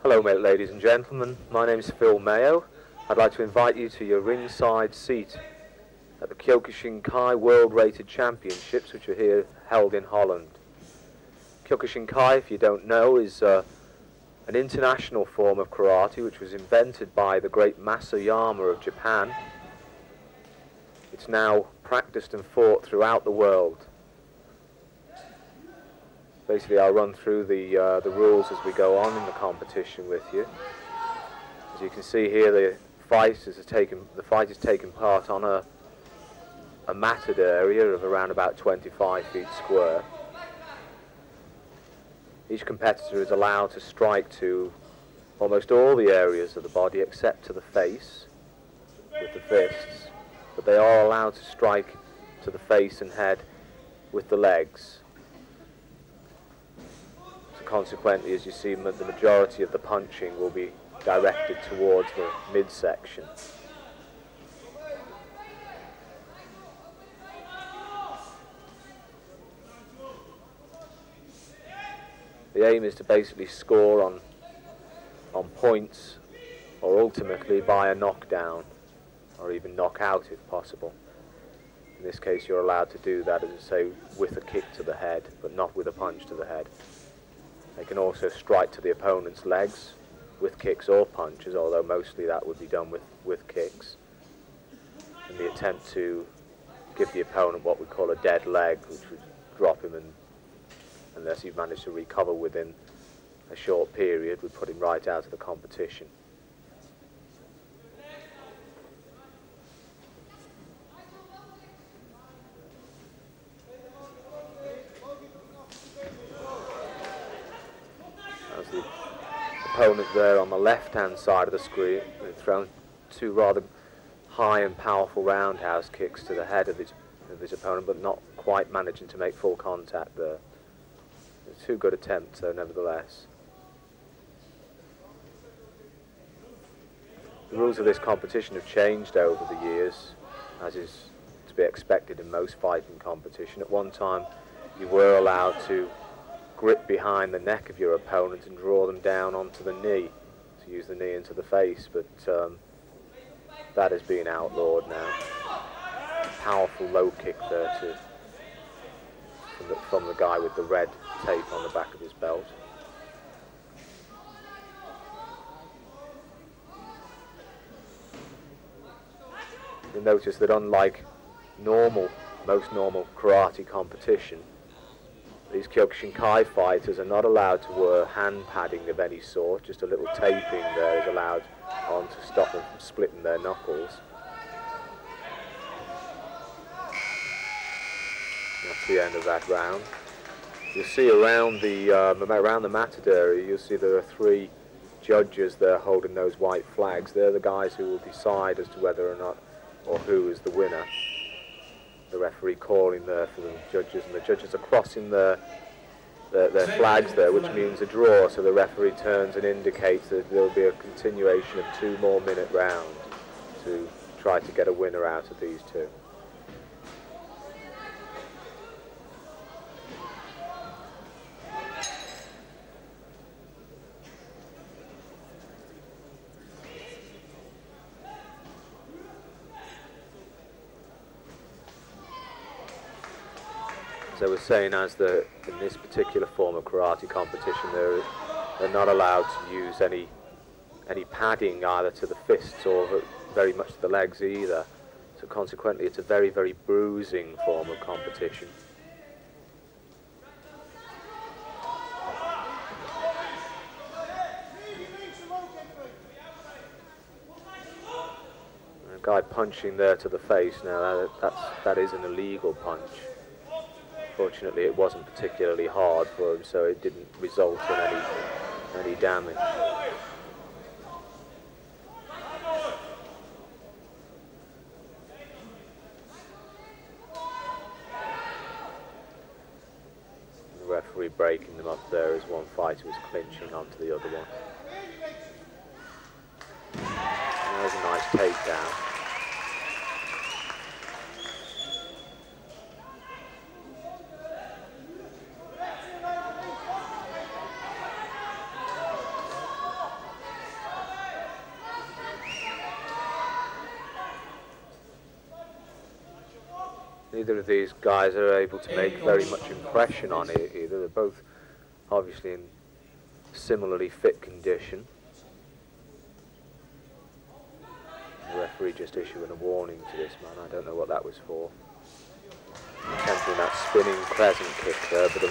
Hello ladies and gentlemen, my name is Phil Mayo. I'd like to invite you to your ringside seat at the Kyokushin Karate World Rated Championships, which are here held in Holland. Kyokushin Karate, if you don't know, is an international form of karate which was invented by the great Masutatsu Oyama of Japan. It's now practiced and fought throughout the world. Basically, I'll run through the rules as we go on in the competition with you. As you can see here, the fight is taking part on a matted area of around about 25 feet square. Each competitor is allowed to strike to almost all the areas of the body except to the face with the fists, but they are allowed to strike to the face and head with the legs. Consequently, as you see, the majority of the punching will be directed towards the midsection. The aim is to basically score on points, or ultimately by a knockdown, or even knockout if possible. In this case, you're allowed to do that, as I say, with a kick to the head, but not with a punch to the head. They can also strike to the opponent's legs with kicks or punches, although mostly that would be done with kicks, in the attempt to give the opponent what we call a dead leg, which would drop him, and unless he managed to recover within a short period, would put him right out of the competition. As the opponent there on the left-hand side of the screen, thrown two rather high and powerful roundhouse kicks to the head of his opponent, but not quite managing to make full contact there. Two good attempts, though, nevertheless. The rules of this competition have changed over the years, as is to be expected in most fighting competition. At one time, you were allowed to grip behind the neck of your opponent and draw them down onto the knee, to use the knee into the face, but that is being outlawed now. A powerful low kick there from the guy with the red tape on the back of his belt. You'll notice that unlike most normal karate competition, these Kyokushin Kai fighters are not allowed to wear hand padding of any sort. Just a little taping there is allowed on to stop them from splitting their knuckles. That's the end of that round. You'll see around the matted area, you'll see there are three judges there holding those white flags. They're the guys who will decide as to whether or not, or who is the winner. The referee calling there for the judges, and the judges are crossing their flags there, which means a draw, so the referee turns and indicates that there will be a continuation of 2 more minute rounds to try to get a winner out of these two. As I was saying, in this particular form of karate competition, they're not allowed to use any padding either to the fists or very much to the legs either. So consequently, it's a very, very bruising form of competition. A guy punching there to the face, now that is an illegal punch. Fortunately, it wasn't particularly hard for him, so it didn't result in any damage. The referee breaking them up there as one fighter was clinching onto the other one. And there's a nice takedown. neither of these guys are able to make very much impression on it either. They're both obviously in similarly fit condition. The referee just issuing a warning to this man. I don't know what that was for. Attempting that spinning crescent kick there, but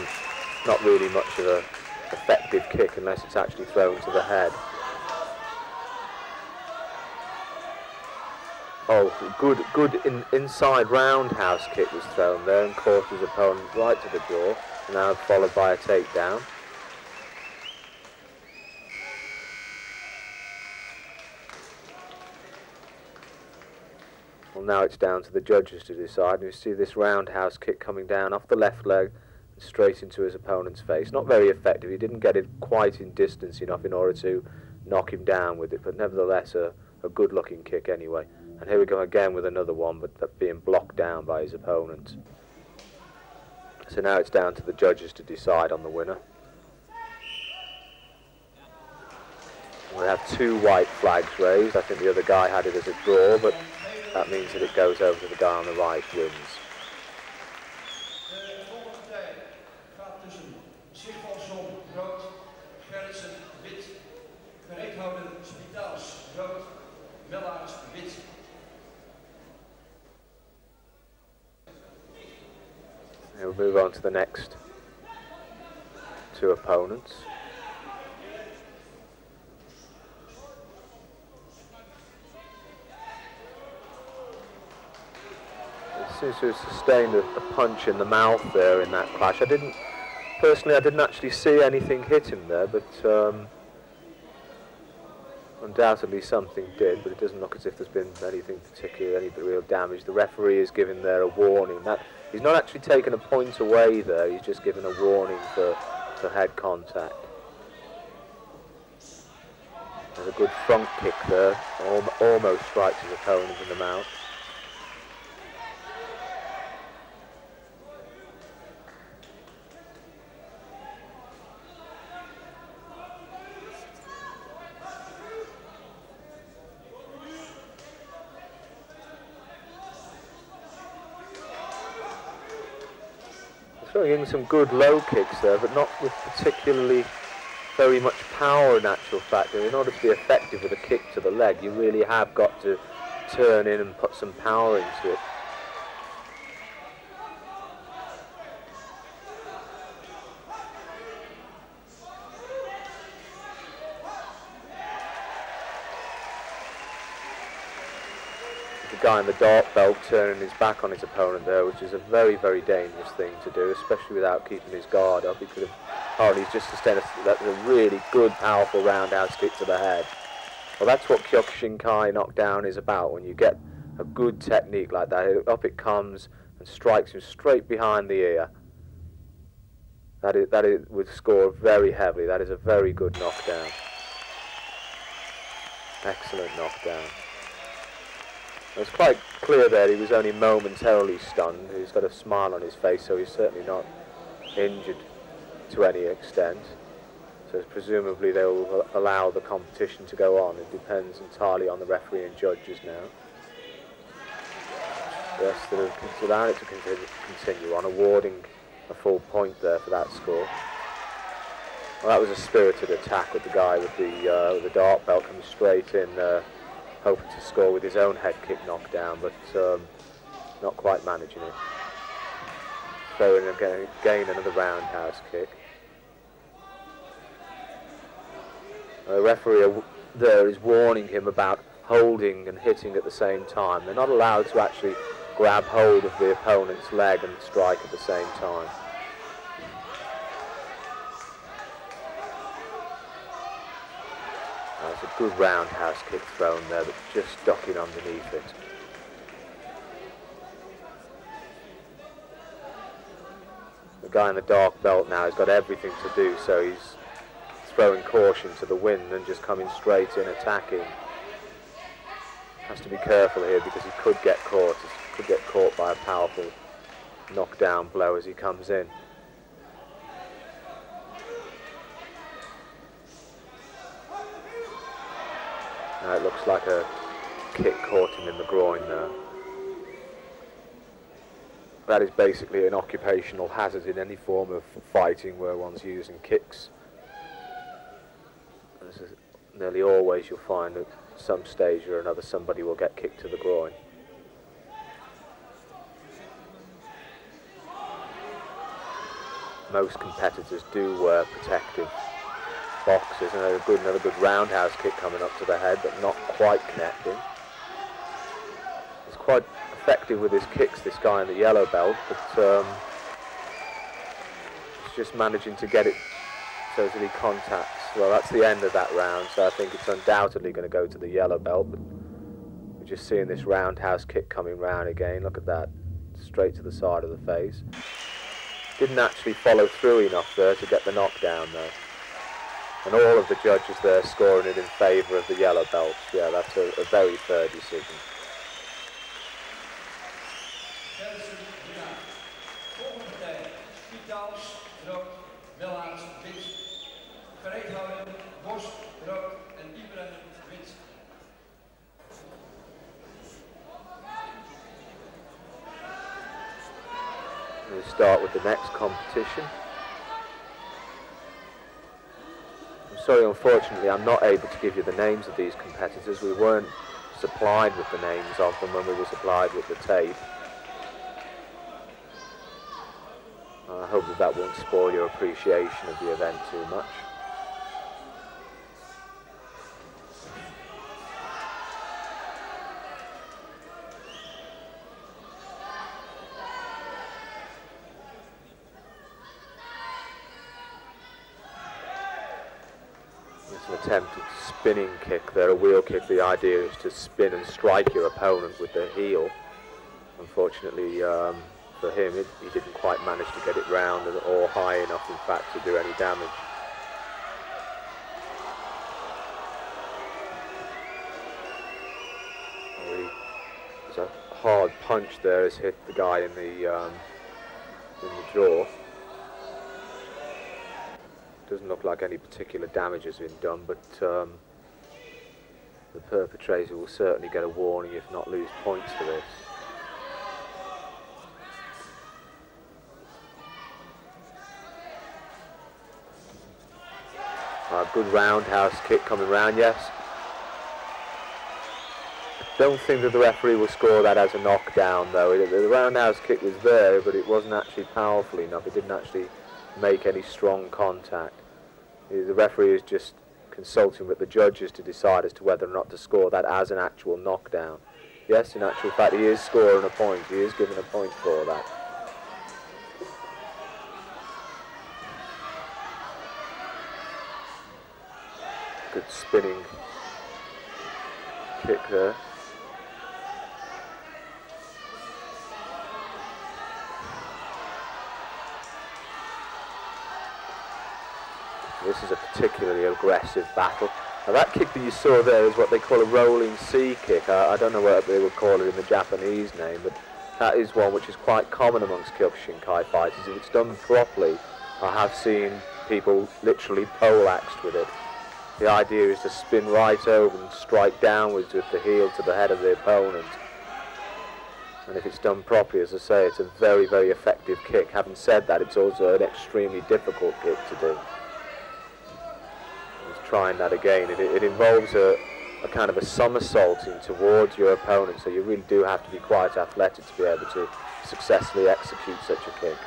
not really much of a effective kick unless it's actually thrown to the head. Oh, good inside roundhouse kick was thrown there and caught his opponent right to the jaw, now followed by a takedown. Well, now it's down to the judges to decide. And you see this roundhouse kick coming down off the left leg and straight into his opponent's face. Not very effective. He didn't get it quite in distance enough in order to knock him down with it, but nevertheless a good-looking kick anyway. And here we go again with another one, but that being blocked down by his opponent. So now it's down to the judges to decide on the winner. We have 2 white flags raised. I think the other guy had it as a draw, but that means that it goes over to the guy on the right, wins. We'll move on to the next 2 opponents. It seems to have sustained a punch in the mouth there in that clash. Personally I didn't actually see anything hit him there, but undoubtedly something did, but it doesn't look as if there's been anything particular, any real damage. The referee is giving there a warning. He's not actually taken a point away there, he's just given a warning for head contact. There's a good front kick there, almost strikes his opponent in the mouth. Throwing in some good low kicks there, but not with particularly very much power in actual fact. In order to be effective with a kick to the leg, you really have got to turn in and put some power into it. The guy in the dark belt turning his back on his opponent there, which is a very, very dangerous thing to do, especially without keeping his guard up. He could have, he's just sustained a really good, powerful roundhouse kick to the head. Well, that's what Kyokushin Knockdown is about. When you get a good technique like that, up it comes and strikes him straight behind the ear. That would score very heavily. That is a very good knockdown. Excellent knockdown. It was quite clear that he was only momentarily stunned. He's got a smile on his face, so he's certainly not injured to any extent. So presumably they will allow the competition to go on. It depends entirely on the referee and judges now. Yes, they'll allow it to continue on, awarding a full point there for that score. Well, that was a spirited attack with the guy with the dark belt coming straight in, hoping to score with his own head kick knockdown, but not quite managing it. Throwing again another roundhouse kick. The referee there is warning him about holding and hitting at the same time. They're not allowed to actually grab hold of the opponent's leg and strike at the same time. That's a good roundhouse kick thrown there, but just ducking underneath it. The guy in the dark belt now has got everything to do, so he's throwing caution to the wind and just coming straight in, attacking. Has to be careful here because he could get caught. He could get caught by a powerful knockdown blow as he comes in. Now it looks like a kick caught him in the groin there. that is basically an occupational hazard in any form of fighting where one's using kicks. Nearly always you'll find at some stage or another somebody will get kicked to the groin. Most competitors do wear protective boxes, and another good roundhouse kick coming up to the head, but not quite connecting. He's quite effective with his kicks, this guy in the yellow belt, but he's just managing to get it so that he contacts. Well, that's the end of that round, so I think it's undoubtedly going to go to the yellow belt, but we're just seeing this roundhouse kick coming round again. Look at that, straight to the side of the face. Didn't actually follow through enough there to get the knockdown though. And all of the judges there scoring it in favour of the yellow belts. Yeah, that's a very fair decision. We'll start with the next competition. I'm sorry, unfortunately, I'm not able to give you the names of these competitors. We weren't supplied with the names of them when we were supplied with the tape. I hope that won't spoil your appreciation of the event too much. An attempted spinning kick there, a wheel kick. The idea is to spin and strike your opponent with the heel. Unfortunately for him, he didn't quite manage to get it round or high enough, in fact, to do any damage. There's a hard punch there has hit the guy in the jaw. Doesn't look like any particular damage has been done, but the perpetrator will certainly get a warning, if not lose points for this. Good roundhouse kick coming round, yes. I don't think that the referee will score that as a knockdown though. The roundhouse kick was there, but it wasn't actually powerful enough. It didn't actually make any strong contact. The referee is just consulting with the judges to decide as to whether or not to score that as an actual knockdown. Yes, in actual fact, he is scoring a point. He is given a point for that. Good spinning kick there. This is a particularly aggressive battle. Now that kick that you saw there is what they call a rolling C kick. I don't know what they would call it in the Japanese name, but that is one which is quite common amongst Kyokushin Kai fighters. If it's done properly, I have seen people literally poleaxed with it. The idea is to spin right over and strike downwards with the heel to the head of the opponent. And if it's done properly, as I say, it's a very, very effective kick. Having said that, it's also an extremely difficult kick to do. Trying that again, it involves a kind of a somersaulting towards your opponent, so you really do have to be quite athletic to be able to successfully execute such a kick.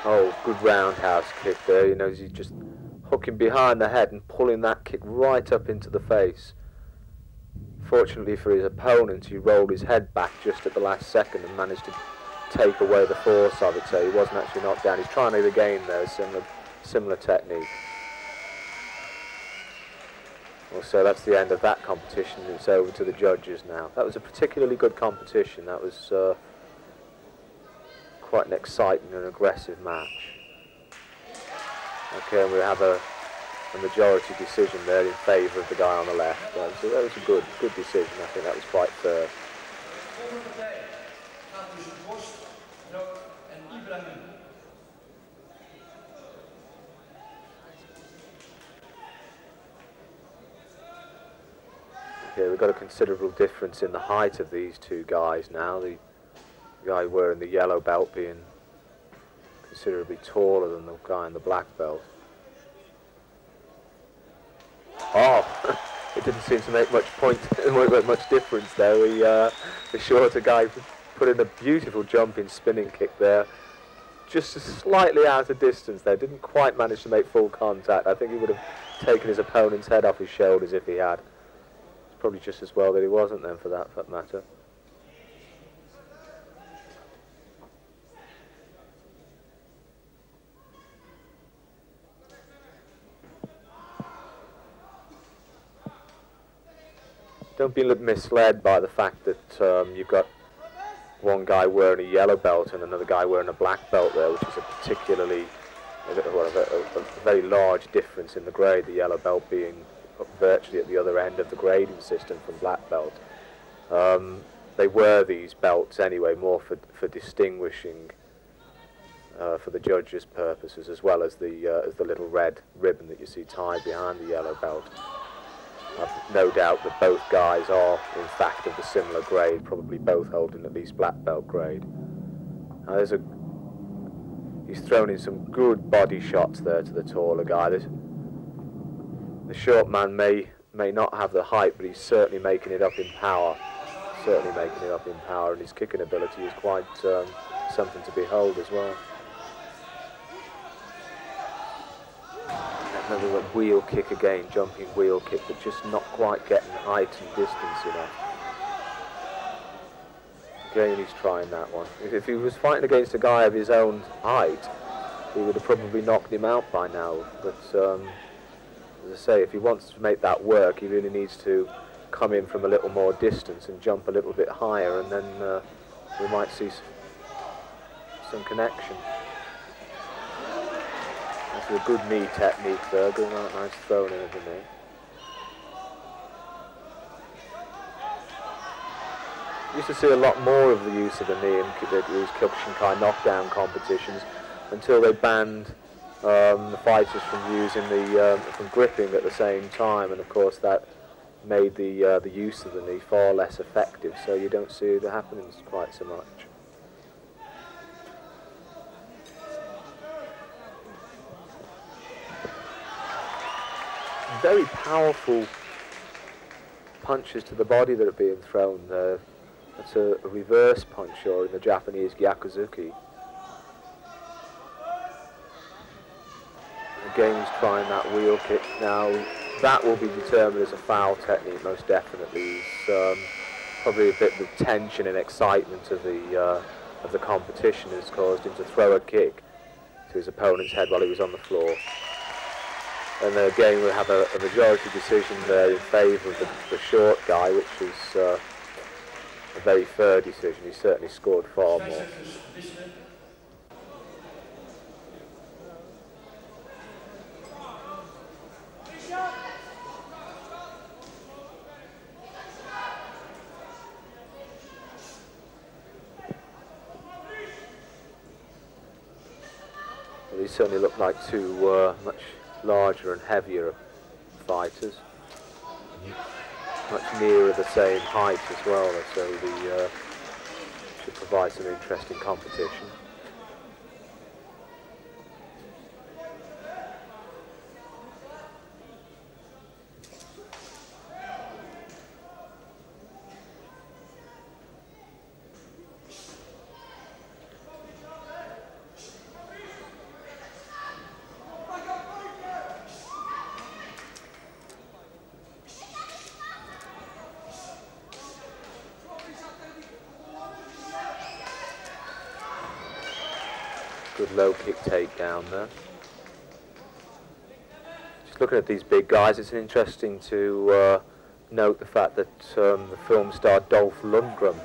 Oh, good roundhouse kick there. You know, he's just hooking behind the head and pulling that kick right up into the face. Fortunately for his opponent, he rolled his head back just at the last second and managed to take away the force of it, so he wasn't actually knocked down. He's trying it again there, similar technique. Well, so that's the end of that competition. It's over to the judges now. That was a particularly good competition. That was quite an exciting and aggressive match. Okay, and we have a a majority decision there in favour of the guy on the left. So that was a good decision. I think that was quite fair. Yeah, we've got a considerable difference in the height of these two guys now. The guy wearing the yellow belt being considerably taller than the guy in the black belt. Oh, it didn't seem to make much difference there. The shorter guy put in a beautiful jumping spinning kick there, just slightly out of distance there. Didn't quite manage to make full contact. I think he would have taken his opponent's head off his shoulders if he had. Probably just as well that he wasn't then, for that matter. Don't be misled by the fact that you've got one guy wearing a yellow belt and another guy wearing a black belt there, which is a particularly a very large difference in the grade, the yellow belt being virtually at the other end of the grading system from black belt. They wear these belts anyway more for distinguishing for the judges' purposes, as well as the little red ribbon that you see tied behind the yellow belt. I've no doubt that both guys are in fact of a similar grade, probably both holding at least black belt grade. Now he's thrown in some good body shots there to the taller guy. The short man may not have the height, but he's certainly making it up in power. And his kicking ability is quite something to behold as well. Another wheel kick again, jumping wheel kick, but just not quite getting height and distance enough. Again, he's trying that one. If he was fighting against a guy of his own height, he would have probably knocked him out by now. But as I say, if he wants to make that work, he really needs to come in from a little more distance and jump a little bit higher, and then we might see some connection. That's a good knee technique there, good nice throwing in of the knee. Used to see a lot more of the use of the knee in these Kyokushin knockdown competitions until they banned the fighters from using from gripping at the same time, and of course that made the use of the knee far less effective, so you don't see it happening quite so much. Very powerful punches to the body that are being thrown there. That's a reverse punch, or in the Japanese, gyakuzuki. Again, he's trying that wheel kick now. That will be determined as a foul technique, most definitely. Probably a bit of the tension and excitement of the competition has caused him to throw a kick to his opponent's head while he was on the floor. And again, we'll have a majority decision there in favour of the short guy, which is a very fair decision. He certainly scored far more. Well, these certainly look like two much larger and heavier fighters, much nearer the same height as well, so should provide some interesting competition. Good low kick takedown there. Just looking at these big guys, it's interesting to note the fact that the film star Dolph Lundgren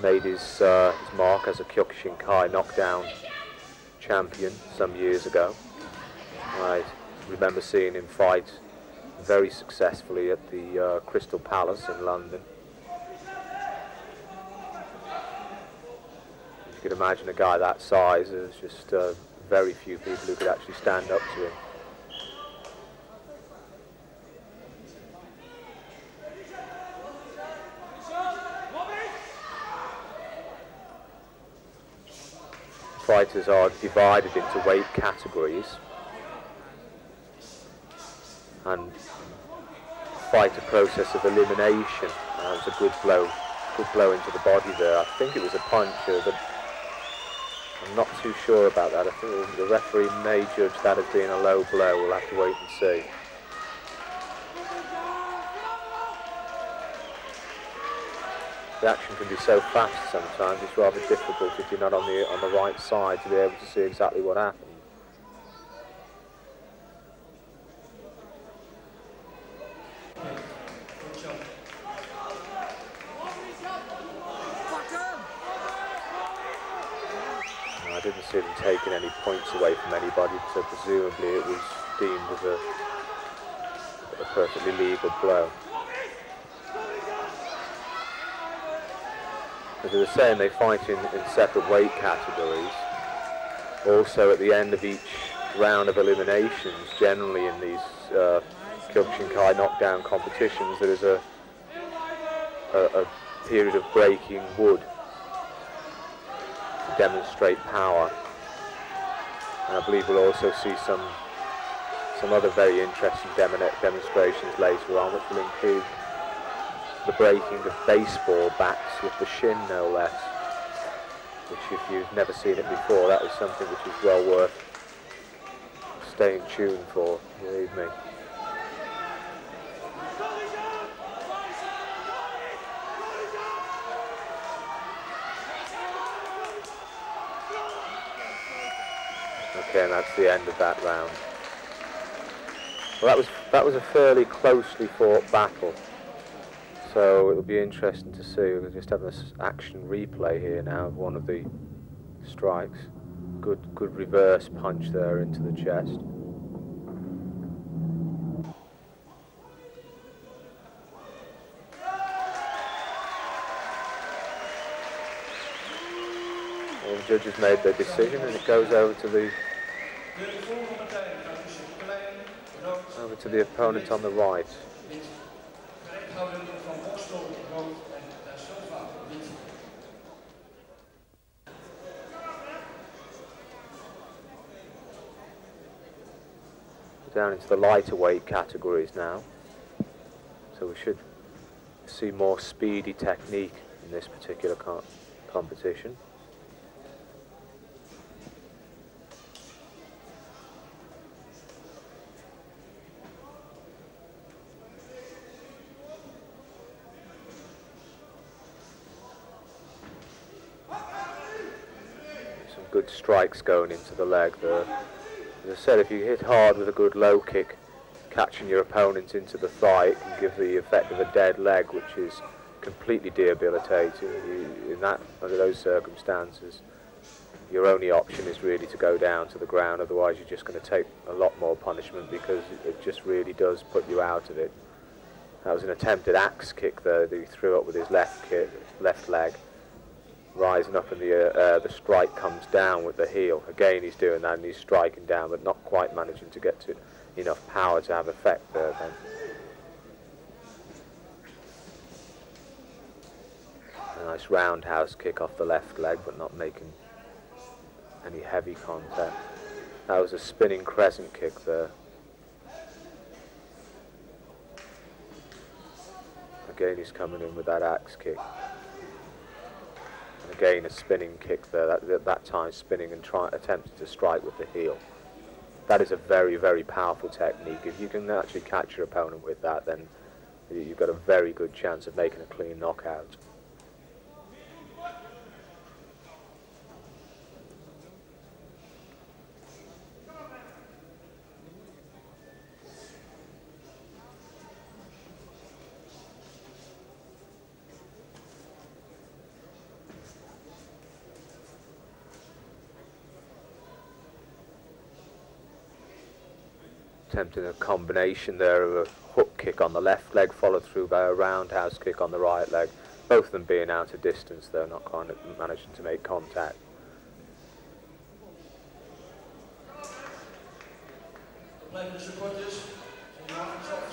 made his mark as a Kyokushin Knockdown champion some years ago. Right, remember seeing him fight very successfully at the Crystal Palace in London. You could imagine a guy that size, there's just very few people who could actually stand up to him. Fighters are divided into weight categories and fight a process of elimination. That was a good blow into the body there. I think it was a punch, but I'm not too sure about that. I think the referee may judge that as being a low blow. We'll have to wait and see. The action can be so fast sometimes, it's rather difficult if you're not on the right side to be able to see exactly what happened. I didn't see them taking any points away from anybody, so presumably it was deemed as a perfectly legal blow. As I was saying, they fight in separate weight categories. Also, at the end of each round of eliminations, generally in these Kyokushin Karate knockdown competitions, there is a period of breaking wood to demonstrate power. And I believe we'll also see some other very interesting demonstrations later on, which will include the breaking of baseball bats with the shin, no less, which, if you've never seen it before, that is something which is well worth staying tuned for, believe me. Okay, and that's the end of that round. Well, that was a fairly closely fought battle. So it'll be interesting to see. We'll just have this action replay here now of one of the strikes. Good reverse punch there into the chest. And the judges made their decision, and it goes over to the opponent on the right. Down into the lighter weight categories now, so we should see more speedy technique in this particular competition. Some good strikes going into the leg there. As I said, if you hit hard with a good low kick, catching your opponent into the thigh, it can give the effect of a dead leg, which is completely debilitating. Under those circumstances, your only option is really to go down to the ground. Otherwise, you're just going to take a lot more punishment, because it just really does put you out of it. That was an attempted axe kick there that he threw up with his left leg. Rising up, and the strike comes down with the heel. Again, he's doing that, and he's striking down, but not quite managing to get to enough power to have effect there then. A nice roundhouse kick off the left leg, but not making any heavy contact. That was a spinning crescent kick there. Again, he's coming in with that axe kick. Again, a spinning kick there, that time spinning and attempting to strike with the heel. That is a very, very powerful technique. If you can actually catch your opponent with that, then you've got a very good chance of making a clean knockout. Attempting a combination there of a hook kick on the left leg followed through by a roundhouse kick on the right leg. Both of them being out of distance though, not quite managing to make contact.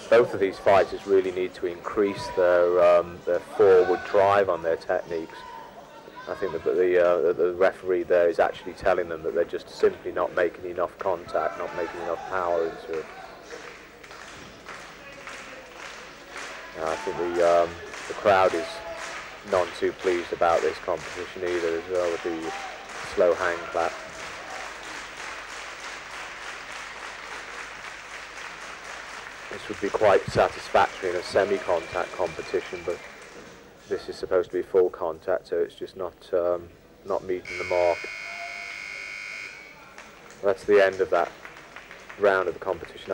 Both of these fighters really need to increase their forward drive on their techniques. I think that the referee there is actually telling them that they're just simply not making enough contact, not making enough power into it. I think the crowd is none too pleased about this competition either as well, with the slow hand clap. This would be quite satisfactory in a semi-contact competition, but this is supposed to be full contact, so it's just not meeting the mark. That's the end of that round of the competition.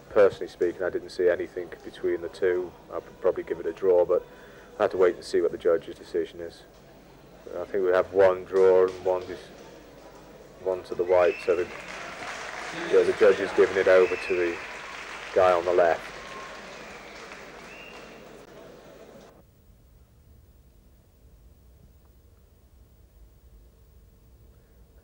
Personally speaking, I didn't see anything between the two. I'd probably give it a draw, but I have to wait and see what the judge's decision is. I think we have one draw and one to the white, so the judge is giving it over to the guy on the left.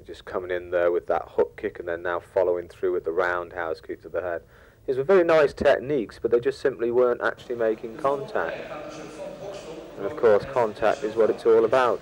Just coming in there with that hook kick and then now following through with the roundhouse kick to the head. These were very nice techniques, but they just simply weren't actually making contact. And of course, contact is what it's all about.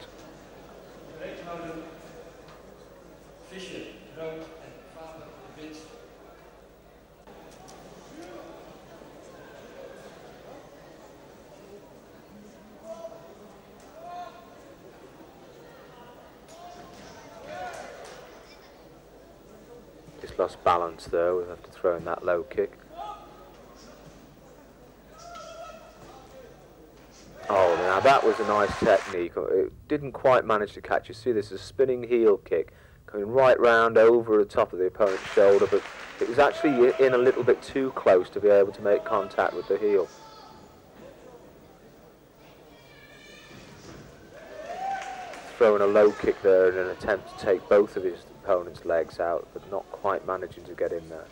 Just lost balance there, we'll have to throw in that low kick. Oh, now that was a nice technique. It didn't quite manage to catch. You see, this is a spinning heel kick coming right round over the top of the opponent's shoulder, but it was actually in a little bit too close to be able to make contact with the heel. Throwing a low kick there in an attempt to take both of his opponent's legs out, but not quite managing to get in there.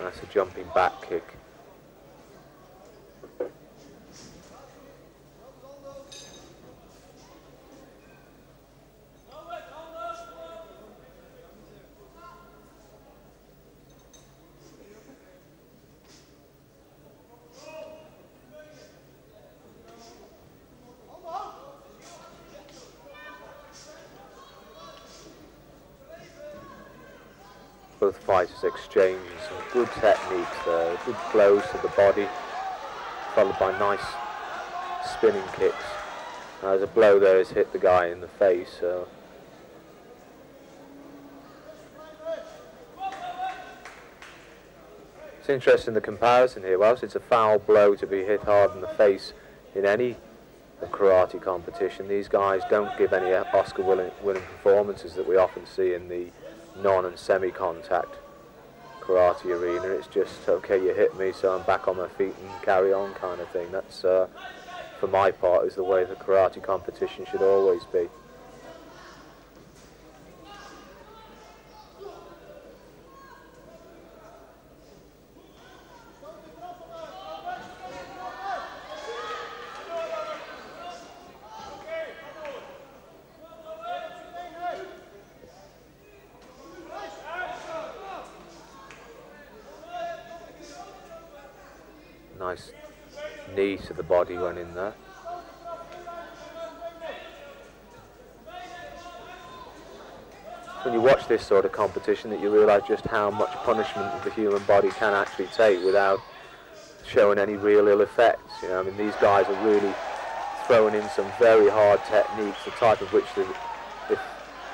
That's a jumping back kick. Both fighters exchanging some good techniques there, good blows to the body, followed by nice spinning kicks. Now, there's a blow there has hit the guy in the face. It's interesting the comparison here. Whilst it's a foul blow to be hit hard in the face in any karate competition, these guys don't give any Oscar-winning performances that we often see in the non and semi-contact karate arena. It's just, okay, you hit me, so I'm back on my feet and carry on kind of thing. That's, for my part, is the way the karate competition should always be. Nice knee to the body went in there. When you watch this sort of competition, that you realise just how much punishment the human body can actually take without showing any real ill effects. You know, I mean, these guys are really throwing in some very hard techniques, the type of which if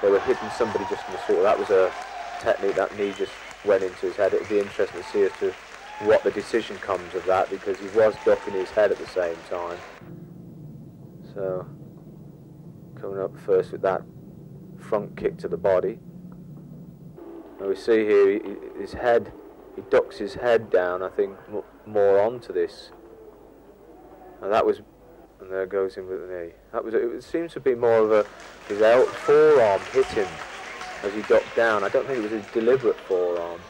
they were hitting somebody just in the street, well, that was a technique, that knee just went into his head. It would be interesting to see as to what the decision comes of that, because he was ducking his head at the same time. So, coming up first with that front kick to the body. And we see here his head, he ducks his head down, I think, more onto this. And that was, and there goes him with the knee. That was, it seems to be more of a, his forearm hit him as he ducked down. I don't think it was a deliberate forearm.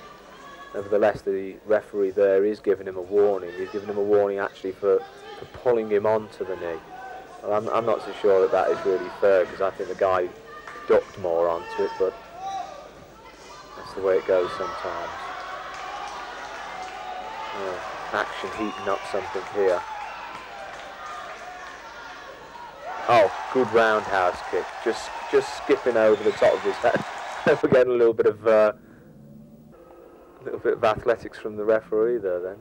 Nevertheless, the referee there is giving him a warning. He's giving him a warning actually for pulling him onto the knee. Well, I'm not so sure that is really fair, because I think the guy ducked more onto it, but that's the way it goes sometimes. Action heating up something here. Oh, good roundhouse kick. Just skipping over the top of his head. We're getting a little bit of athletics from the referee there then.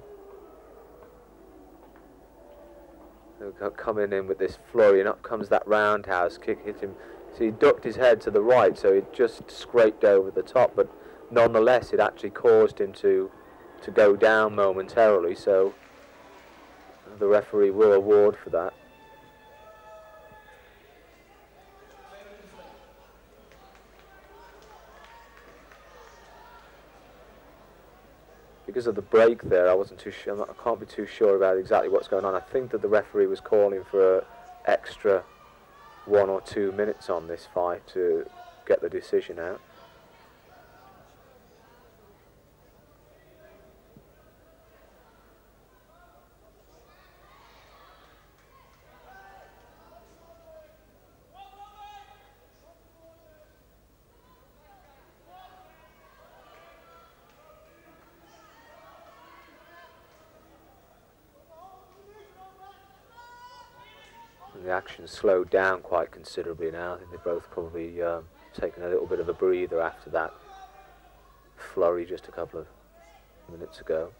They're coming in with this flurry, and up comes that roundhouse kick, hit him. So he ducked his head to the right, so it just scraped over the top, but nonetheless it actually caused him to go down momentarily, so the referee will award for that. Because of the break there, I wasn't too sure. I can't be too sure about exactly what's going on. I think that the referee was calling for an extra 1 or 2 minutes on this fight to get the decision out. The action slowed down quite considerably now. I think they've both probably taken a little bit of a breather after that flurry just a couple of minutes ago.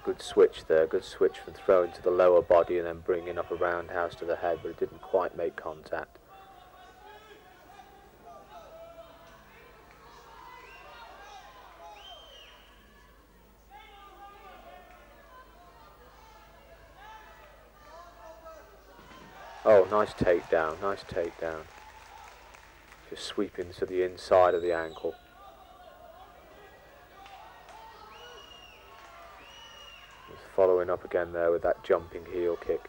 Good switch there, good switch from throwing to the lower body and then bringing up a roundhouse to the head, but it didn't quite make contact. Oh, nice takedown, nice takedown. Just sweeping to the inside of the ankle. Following up again there with that jumping heel kick.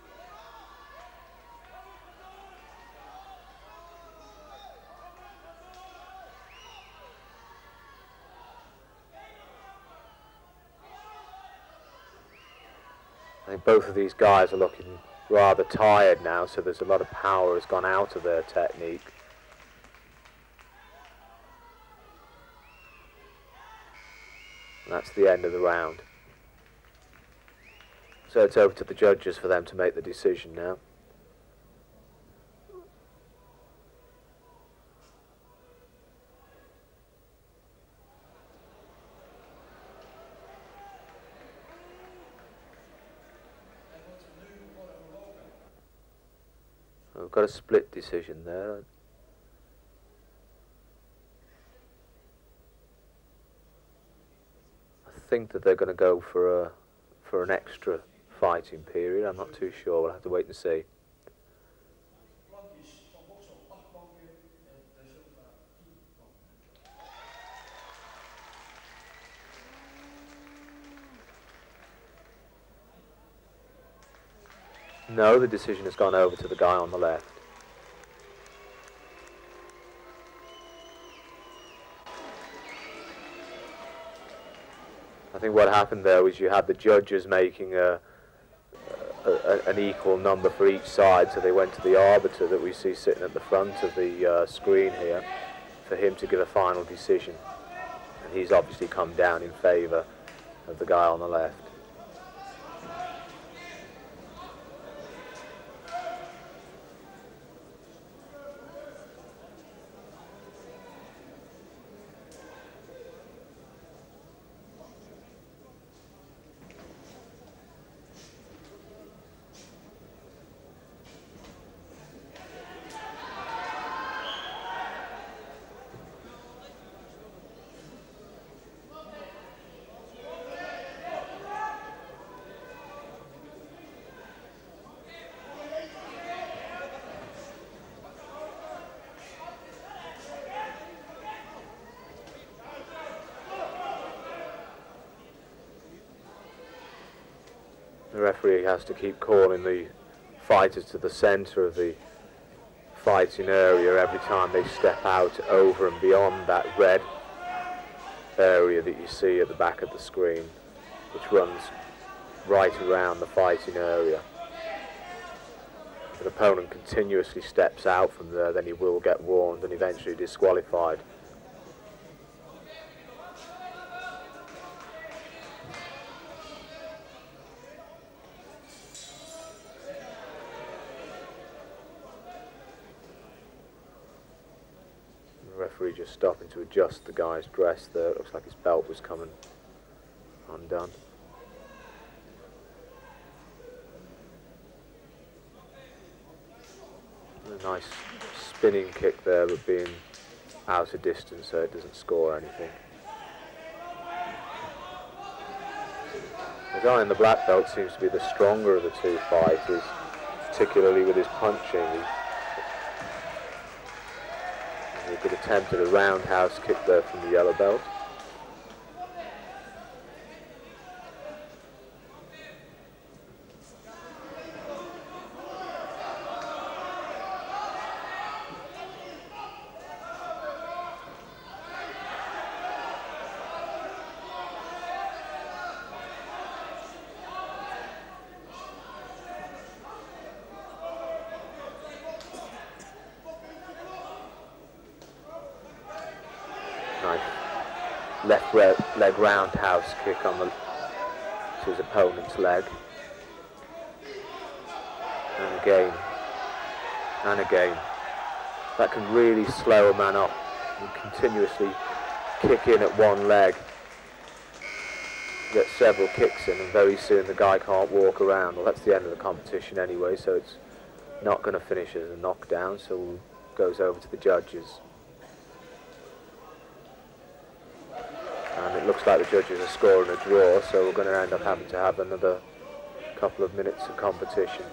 I think both of these guys are looking rather tired now, so there's a lot of power has gone out of their technique. And that's the end of the round. So it's over to the judges for them to make the decision now. We've got a split decision there. I think that they're going to go for an extra fighting period. I'm not too sure. We'll have to wait and see. No, the decision has gone over to the guy on the left. I think what happened there was you had the judges making an equal number for each side, so they went to the arbiter that we see sitting at the front of the screen here for him to give a final decision, and he's obviously come down in favour of the guy on the left. The referee has to keep calling the fighters to the centre of the fighting area every time they step out over and beyond that red area that you see at the back of the screen, which runs right around the fighting area. If an opponent continuously steps out from there, then he will get warned and eventually disqualified. The referee just stopping to adjust the guy's dress there. It looks like his belt was coming undone. A nice spinning kick there, but being out of distance so it doesn't score anything. The guy in the black belt seems to be the stronger of the two fighters, particularly with his punching. He could attempt at a roundhouse kick there from the yellow belt. Nice left leg roundhouse kick on to his opponent's leg. And again. And again. That can really slow a man up. And continuously kick in at one leg. Get several kicks in and very soon the guy can't walk around. Well, that's the end of the competition anyway, so it's not going to finish as a knockdown, so it goes over to the judges. And it looks like the judges are scoring a draw, so we're going to end up having to have another couple of minutes of competition.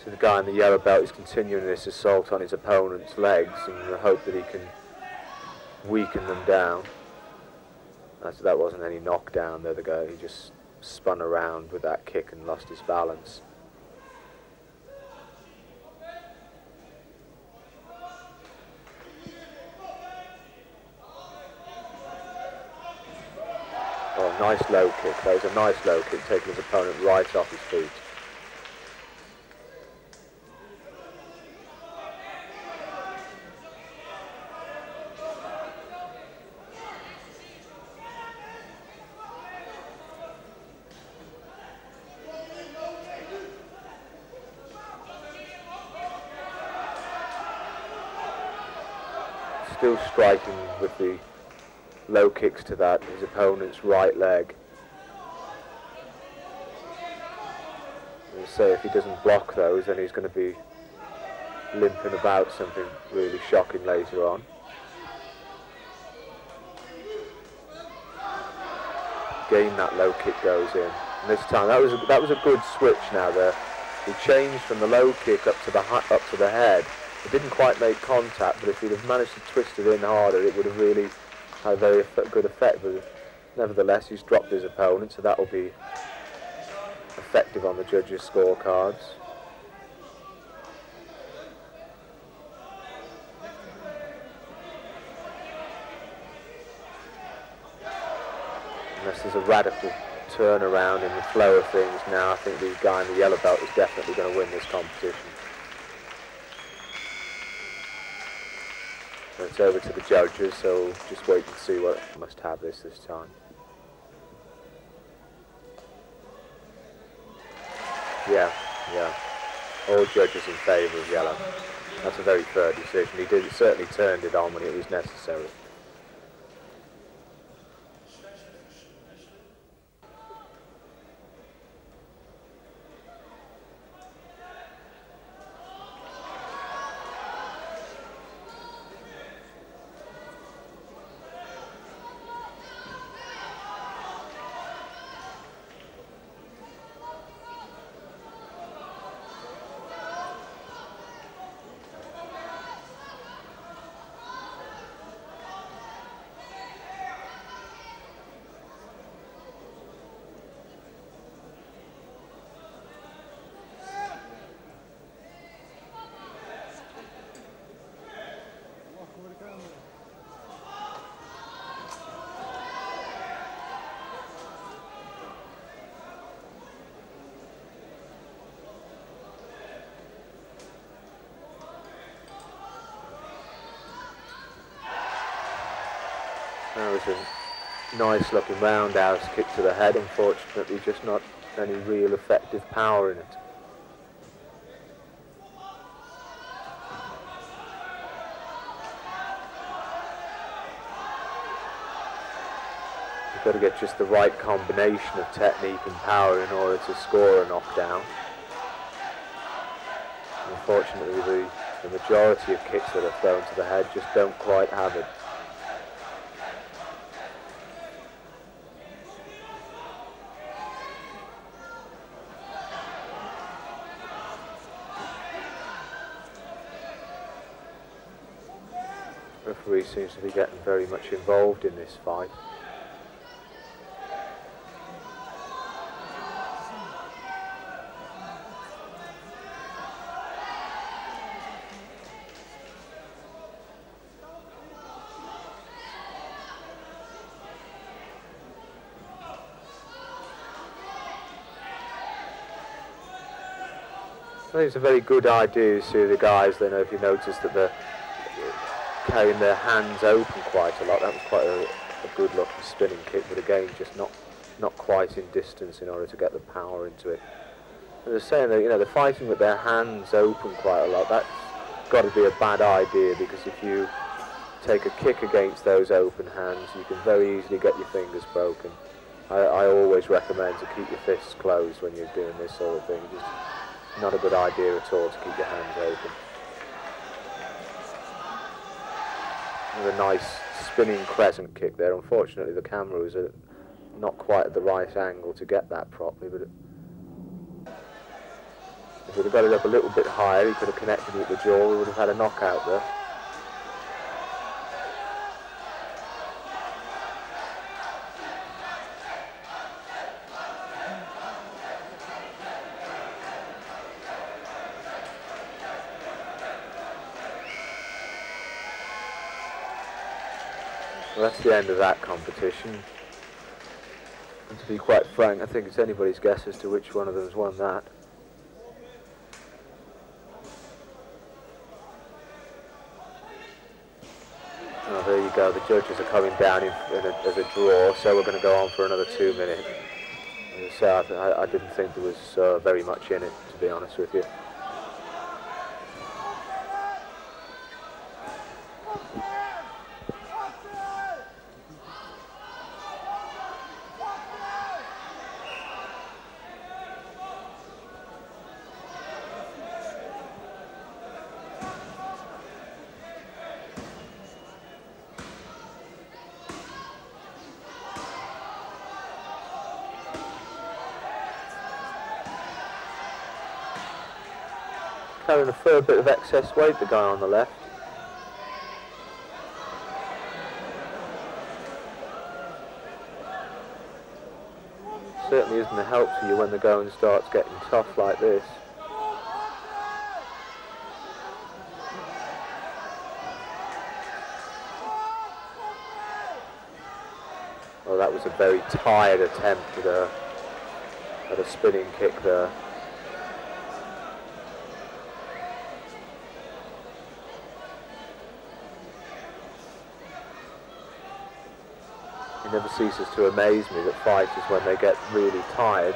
So the guy in the yellow belt is continuing this assault on his opponent's legs in the hope that he can weaken them down. That wasn't any knockdown there, the guy. He just spun around with that kick and lost his balance. Oh, nice low kick. That was a nice low kick, taking his opponent right off his feet. Still striking with the low kicks to that, his opponent's right leg. So if he doesn't block those, then he's going to be limping about something really shocking later on. Again, that low kick goes in. And this time, that was a good switch now there. He changed from the low kick up to the head. It didn't quite make contact, but if he'd have managed to twist it in harder, it would have really had a very good effect. But nevertheless, he's dropped his opponent, so that will be effective on the judges' scorecards. Unless there's a radical turnaround in the flow of things now, I think the guy in the yellow belt is definitely going to win this competition. It's over to the judges, so we'll just wait and see what must have this time. Yeah. All judges in favour of yellow. That's a very fair decision. He certainly turned it on when it was necessary. That was a nice looking roundhouse kick to the head, unfortunately just not any real effective power in it. You've got to get just the right combination of technique and power in order to score a knockdown. Unfortunately, the majority of kicks that are thrown to the head just don't quite have it. The referee seems to be getting very much involved in this fight. I think it's a very good idea to see the guys. Then, if you notice that they're carrying their hands open quite a lot. That was quite a good looking spinning kick, but again, just not quite in distance in order to get the power into it. As I was saying, that they're fighting with their hands open quite a lot. That's got to be a bad idea, because if you take a kick against those open hands, you can very easily get your fingers broken. I always recommend to keep your fists closed when you're doing this sort of thing. Just not a good idea at all to keep your hands open. And a nice spinning crescent kick there. Unfortunately, the camera was not quite at the right angle to get that properly, but if he'd have got it up a little bit higher, he could have connected with the jaw. We would have had a knockout there. Well, that's the end of that competition. And to be quite frank, I think it's anybody's guess as to which one of them's won that. Oh, there you go. The judges are coming down as a draw, so we're going to go on for another 2 minutes. As I say, I didn't think there was very much in it, to be honest with you. Carrying a fair bit of excess weight, the guy on the left. Certainly isn't a help to you when the going starts getting tough like this. Well, that was a very tired attempt at a spinning kick there. It never ceases to amaze me that fighters, when they get really tired,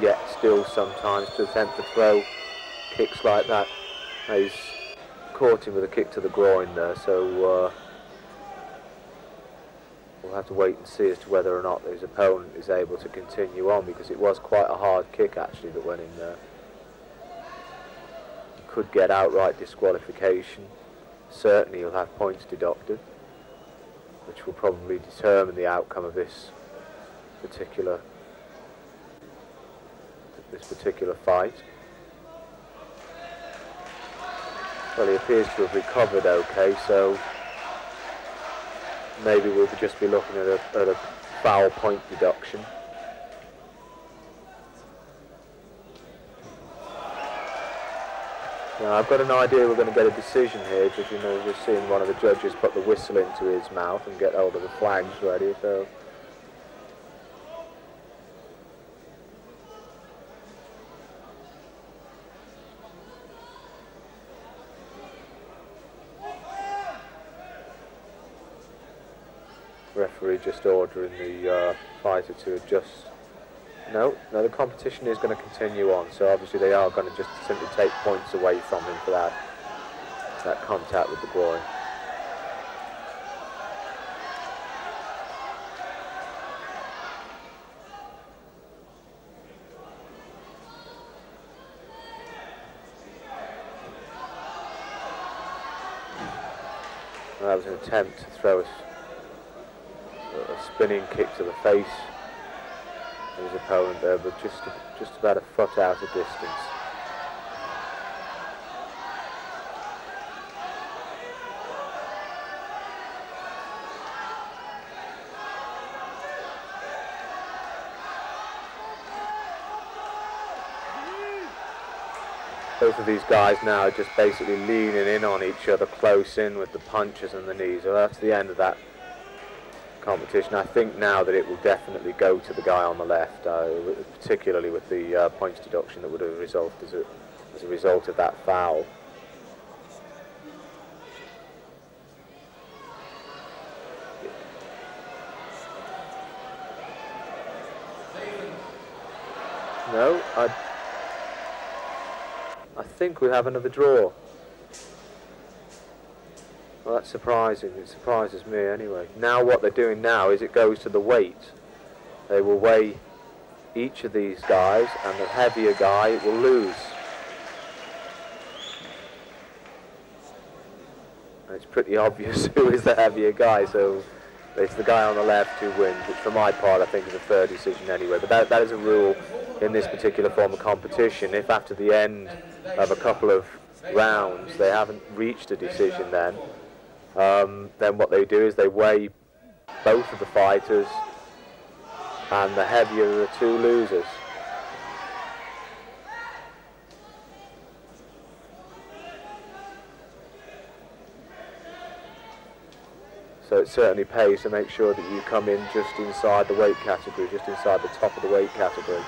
yet still sometimes to attempt to throw kicks like that. He's caught him with a kick to the groin there, so we'll have to wait and see as to whether or not his opponent is able to continue on, because it was quite a hard kick actually that went in there. He could get outright disqualification. Certainly he'll have points deducted, which will probably determine the outcome of this particular fight. Well, he appears to have recovered okay, so maybe we'll just be looking at a foul point deduction. Now, I've got an idea we're going to get a decision here, because we're seeing one of the judges put the whistle into his mouth and get hold of the flags ready, so Referee just ordering the fighter to adjust. No, the competition is going to continue on, so obviously they are going to just simply take points away from him for that contact with the groin. That was an attempt to throw a spinning kick to the face of his opponent there, but just about a foot out of distance. Both of these guys now are just basically leaning in on each other, close in with the punches and the knees. Well, that's the end of that competition. I think now that it will definitely go to the guy on the left, particularly with the points deduction that would have resulted as a result of that foul. No, I think we have another draw. Well, that's surprising. It surprises me anyway. Now what they're doing now is it goes to the weight. They will weigh each of these guys, and the heavier guy will lose. And it's pretty obvious who is the heavier guy, so it's the guy on the left who wins, which for my part I think is a fair decision anyway. But that is a rule in this particular form of competition. If after the end of a couple of rounds they haven't reached a decision, then what they do is they weigh both of the fighters, and the heavier of the two loses. So it certainly pays to make sure that you come in just inside the weight category, just inside the top of the weight category.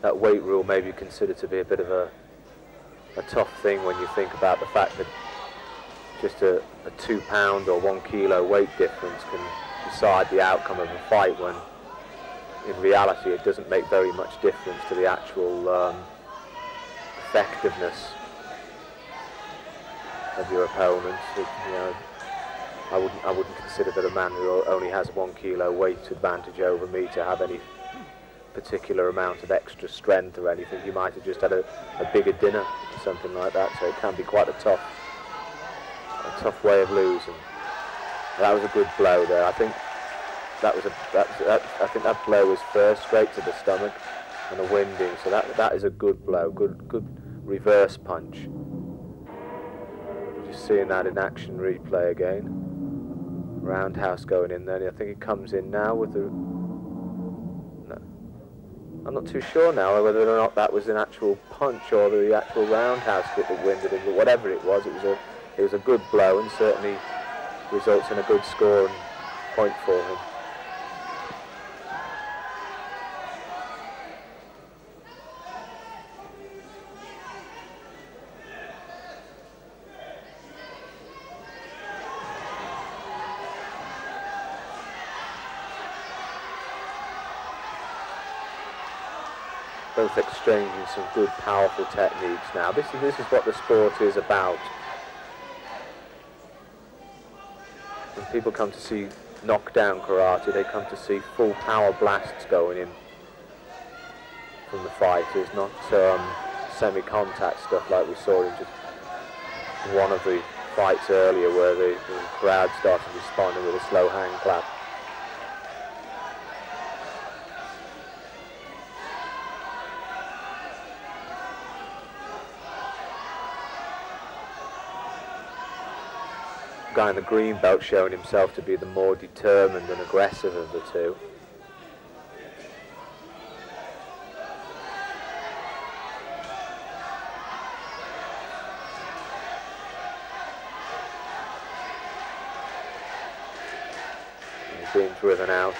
That weight rule may be considered to be a bit of a tough thing when you think about the fact that just a 2 pound or 1 kilo weight difference can decide the outcome of a fight, when in reality it doesn't make very much difference to the actual effectiveness of your opponent. I wouldn't consider that a man who only has 1 kilo weight advantage over me to have any particular amount of extra strength or anything. You might have just had a bigger dinner or something like that, so it can be quite a tough way of losing. That was a good blow there. I think that blow was first, straight to the stomach and a winding, so that is a good blow, good reverse punch. Just seeing that in action replay again. Roundhouse going in there. I think it comes in now with the... I'm not too sure now whether or not that was an actual punch or the actual roundhouse kick that winded him, but whatever it was a good blow, and certainly results in a good score and point for him. Both exchanging some good, powerful techniques now. This is what the sport is about. When people come to see knockdown karate, they come to see full power blasts going in from the fighters, not semi-contact stuff like we saw in just one of the fights earlier, where the crowd started responding with a slow hand clap. guy in the green belt showing himself to be the more determined and aggressive of the two. Being driven out of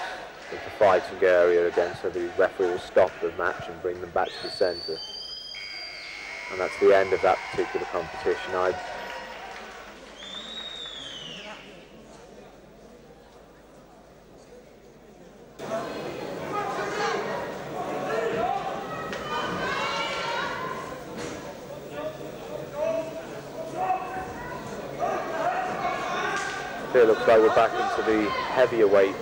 the fighting area again, so the referee will stop the match and bring them back to the centre. And that's the end of that particular competition. I feel it looks like we're back into the heavier weight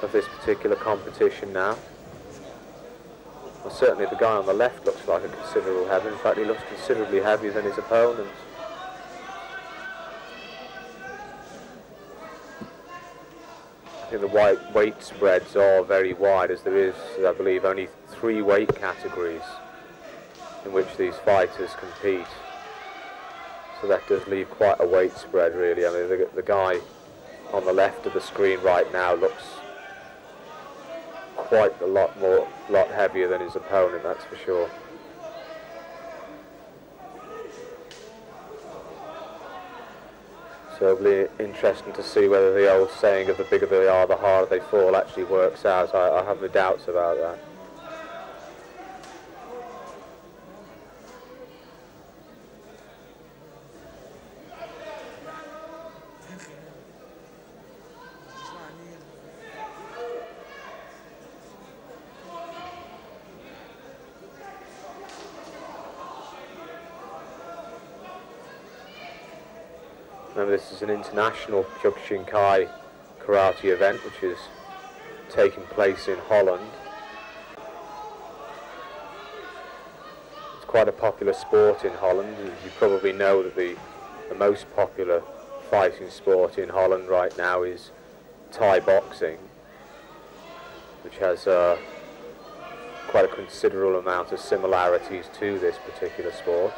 of this particular competition now. Well, certainly the guy on the left looks like a considerable heavy. In fact, he looks considerably heavier than his opponent. I think the weight spreads are very wide, as there is, I believe, only 3 weight categories in which these fighters compete. So that does leave quite a weight spread, really. I mean, the guy on the left of the screen right now looks quite a lot heavier than his opponent, that's for sure. So it'll be interesting to see whether the old saying of the bigger they are, the harder they fall actually works out. I have my doubts about that. Remember, this is an international Kyokushin Karate event which is taking place in Holland. It's quite a popular sport in Holland. You probably know that the most popular fighting sport in Holland right now is Thai boxing, which has quite a considerable amount of similarities to this particular sport.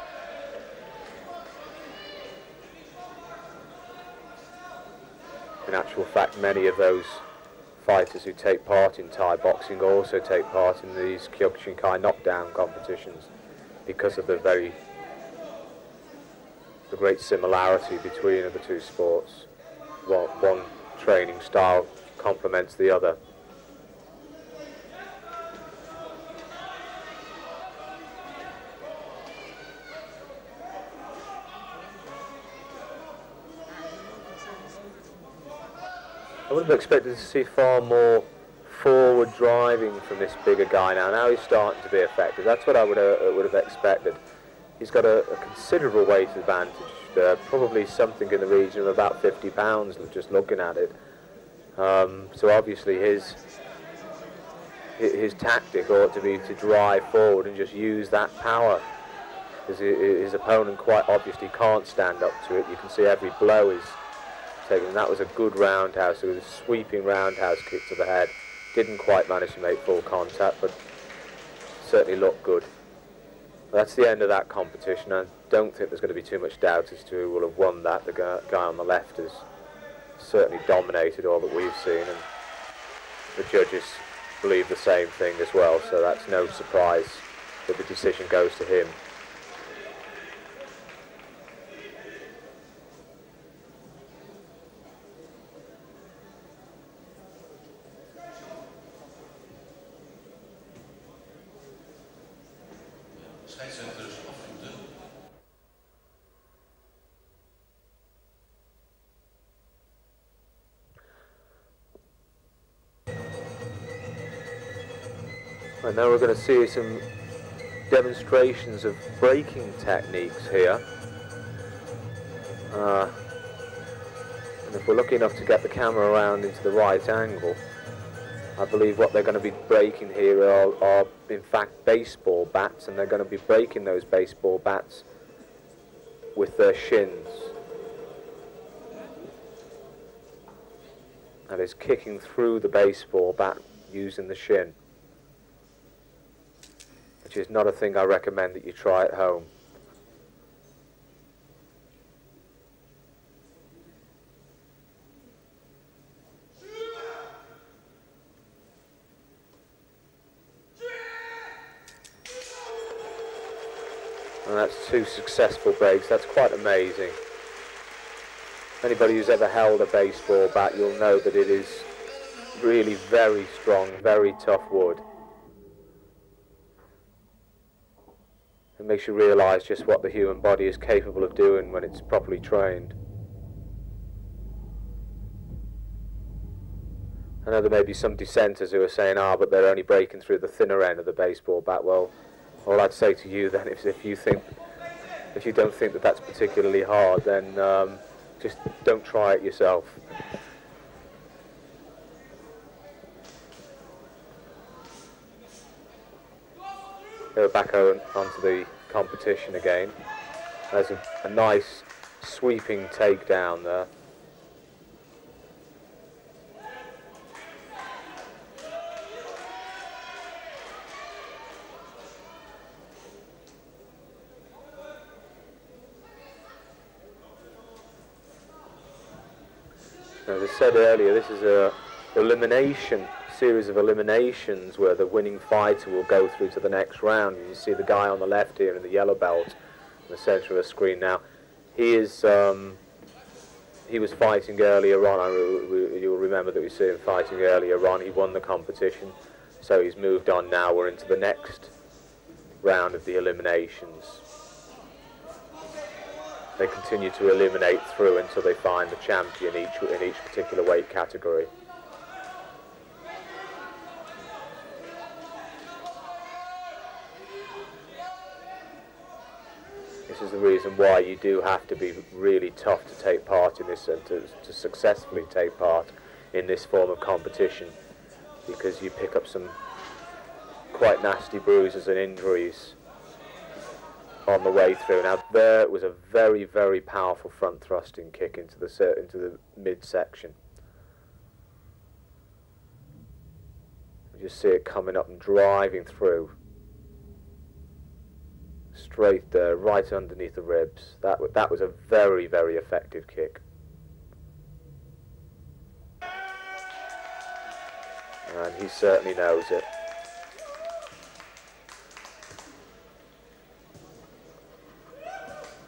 In actual fact, many of those fighters who take part in Thai boxing also take part in these Kyokushin Kai knockdown competitions because of the great similarity between the two sports. One training style complements the other. I would have expected to see far more forward driving from this bigger guy now. Now he's starting to be effective. That's what I would have expected. He's got a considerable weight advantage, probably something in the region of about 50 pounds, just looking at it. So obviously his tactic ought to be to drive forward and just use that power, because his opponent quite obviously can't stand up to it. You can see every blow is taken, and that was a good roundhouse. It was a sweeping roundhouse kick to the head. Didn't quite manage to make full contact, but certainly looked good. That's the end of that competition. I don't think there's going to be too much doubt as to who will have won that. The guy on the left has certainly dominated all that we've seen, and the judges believe the same thing as well, so that's no surprise that the decision goes to him. And now we're going to see some demonstrations of braking techniques here. And if we're lucky enough to get the camera around into the right angle, I believe what they're going to be breaking here are in fact baseball bats, and they're going to be breaking those baseball bats with their shins. That is, kicking through the baseball bat using the shin, which is not a thing I recommend that you try at home. And that's 2 successful breaks. That's quite amazing. Anybody who's ever held a baseball bat, you'll know that it is really very strong, very tough wood. It makes you realise just what the human body is capable of doing when it's properly trained. I know there may be some dissenters who are saying, but they're only breaking through the thinner end of the baseball bat. Well, all I'd say to you then is if you don't think that that's particularly hard, then just don't try it yourself. Go back onto the competition again. There's a nice sweeping takedown there. As I said earlier, this is a series of eliminations where the winning fighter will go through to the next round. You see the guy on the left here in the yellow belt in the centre of the screen now. He was fighting earlier on. You'll remember that we see him fighting earlier on. He won the competition, so he's moved on now. We're into the next round of the eliminations. They continue to eliminate through until they find the champion in each particular weight category. This is the reason why you do have to be really tough to take part in this and to successfully take part in this form of competition, because you pick up some quite nasty bruises and injuries on the way through. Now there was a very, very powerful front thrusting kick into the midsection. You just see it coming up and driving through, straight there, right underneath the ribs. That was a very, very effective kick. And he certainly knows it.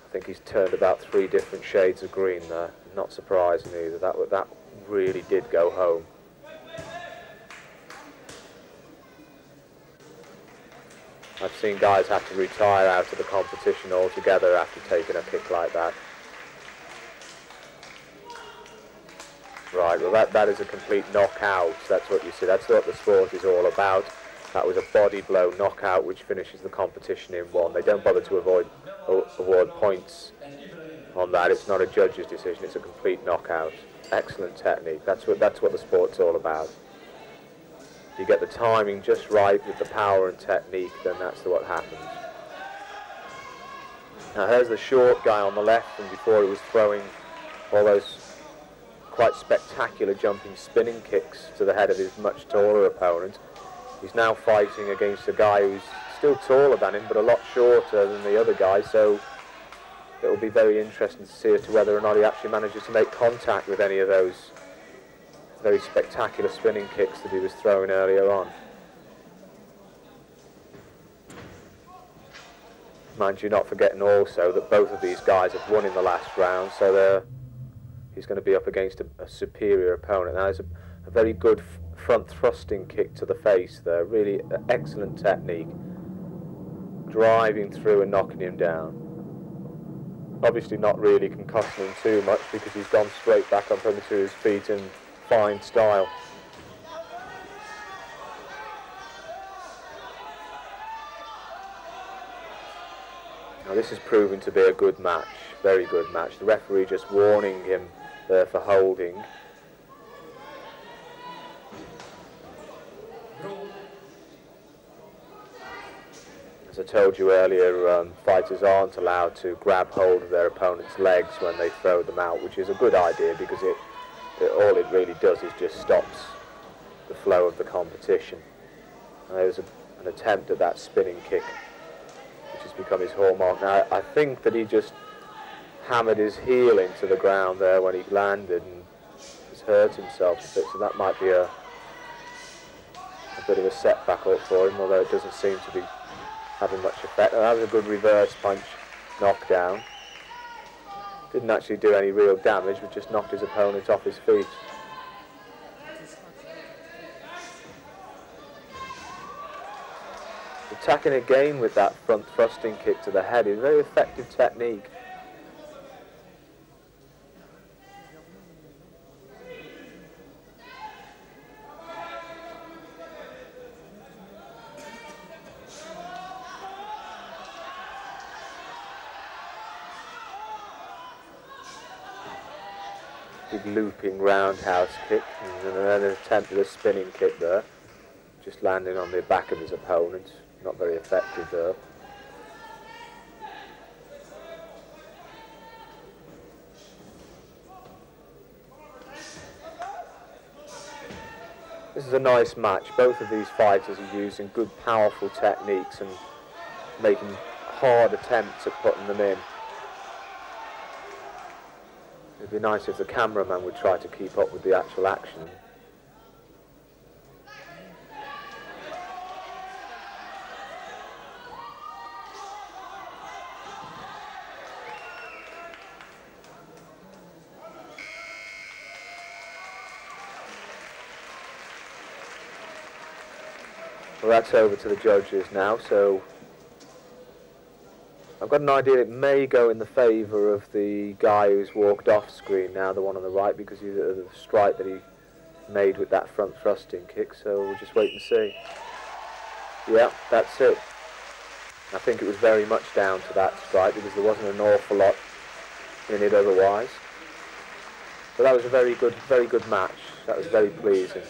I think he's turned about 3 different shades of green there. Not surprising either. That really did go home. I've seen guys have to retire out of the competition altogether after taking a kick like that. Right, well that is a complete knockout. That's what you see. That's what the sport is all about. That was a body blow knockout which finishes the competition in 1. They don't bother to award points on that. It's not a judge's decision. It's a complete knockout. Excellent technique. That's what the sport's all about. If you get the timing just right with the power and technique, then that's what happens. Now here's the short guy on the left, and before he was throwing all those quite spectacular jumping spinning kicks to the head of his much taller opponent. He's now fighting against a guy who's still taller than him, but a lot shorter than the other guy, so it will be very interesting to see as to whether or not he actually manages to make contact with any of those very spectacular spinning kicks that he was throwing earlier on. Mind you, not forgetting also that both of these guys have won in the last round, so he's going to be up against a superior opponent. Now, there's a very good front thrusting kick to the face there, really excellent technique, driving through and knocking him down. Obviously not really concussing him too much because he's gone straight back up onto his feet in fine style. Now this is proving to be a good match, very good match. The referee just warning him there for holding. As I told you earlier, fighters aren't allowed to grab hold of their opponent's legs when they throw them out, which is a good idea because all it really does is just stops the flow of the competition. There was an attempt at that spinning kick, which has become his hallmark. Now, I think that he just hammered his heel into the ground there when he landed and has hurt himself a bit, so that might be a bit of a setback for him, although it doesn't seem to be having much effect. That was a good reverse punch knockdown. Didn't actually do any real damage, but just knocked his opponent off his feet. Attacking again with that front thrusting kick to the head is a very effective technique. Big looping roundhouse kick, and then an attempt at a spinning kick there, just landing on the back of his opponent. Not very effective there. This is a nice match. Both of these fighters are using good, powerful techniques and making hard attempts at putting them in. It'd be nice if the cameraman would try to keep up with the actual action. Well, that's over to the judges now, so I've got an idea it may go in the favour of the guy who's walked off screen now, the one on the right, because of the strike that he made with that front thrusting kick, so we'll just wait and see. Yeah, that's it. I think it was very much down to that strike because there wasn't an awful lot in it otherwise. But that was a very good match. That was very pleasing.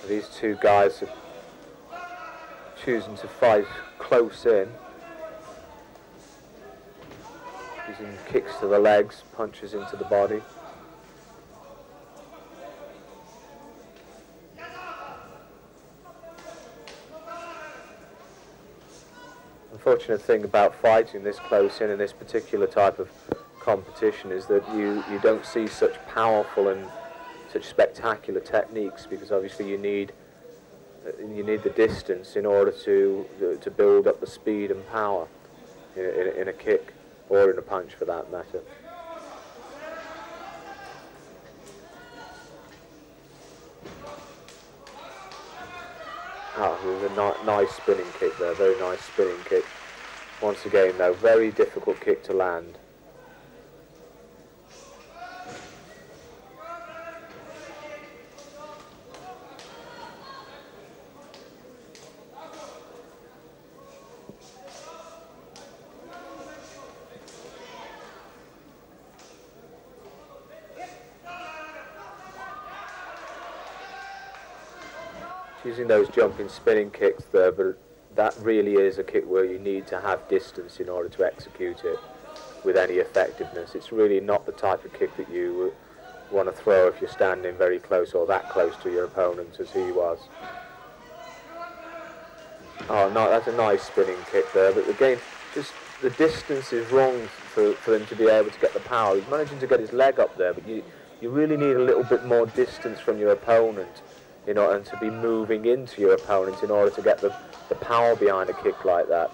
These two guys are choosing to fight close in, using kicks to the legs, punches into the body. Unfortunate thing about fighting this close in this particular type of competition is that you don't see such powerful and such spectacular techniques, because obviously you need the distance in order to build up the speed and power in a kick or in a punch for that matter. Oh, it was a nice spinning kick there, very nice spinning kick. Once again though, very difficult kick to land. Using those jumping spinning kicks there, but that really is a kick where you need to have distance in order to execute it with any effectiveness. It's really not the type of kick that you want to throw if you're standing very close or that close to your opponent as he was. Oh no, that's a nice spinning kick there, but again, just the distance is wrong for him to be able to get the power. He's managing to get his leg up there, but you really need a little bit more distance from your opponent, you know, and to be moving into your opponent in order to get the power behind a kick like that.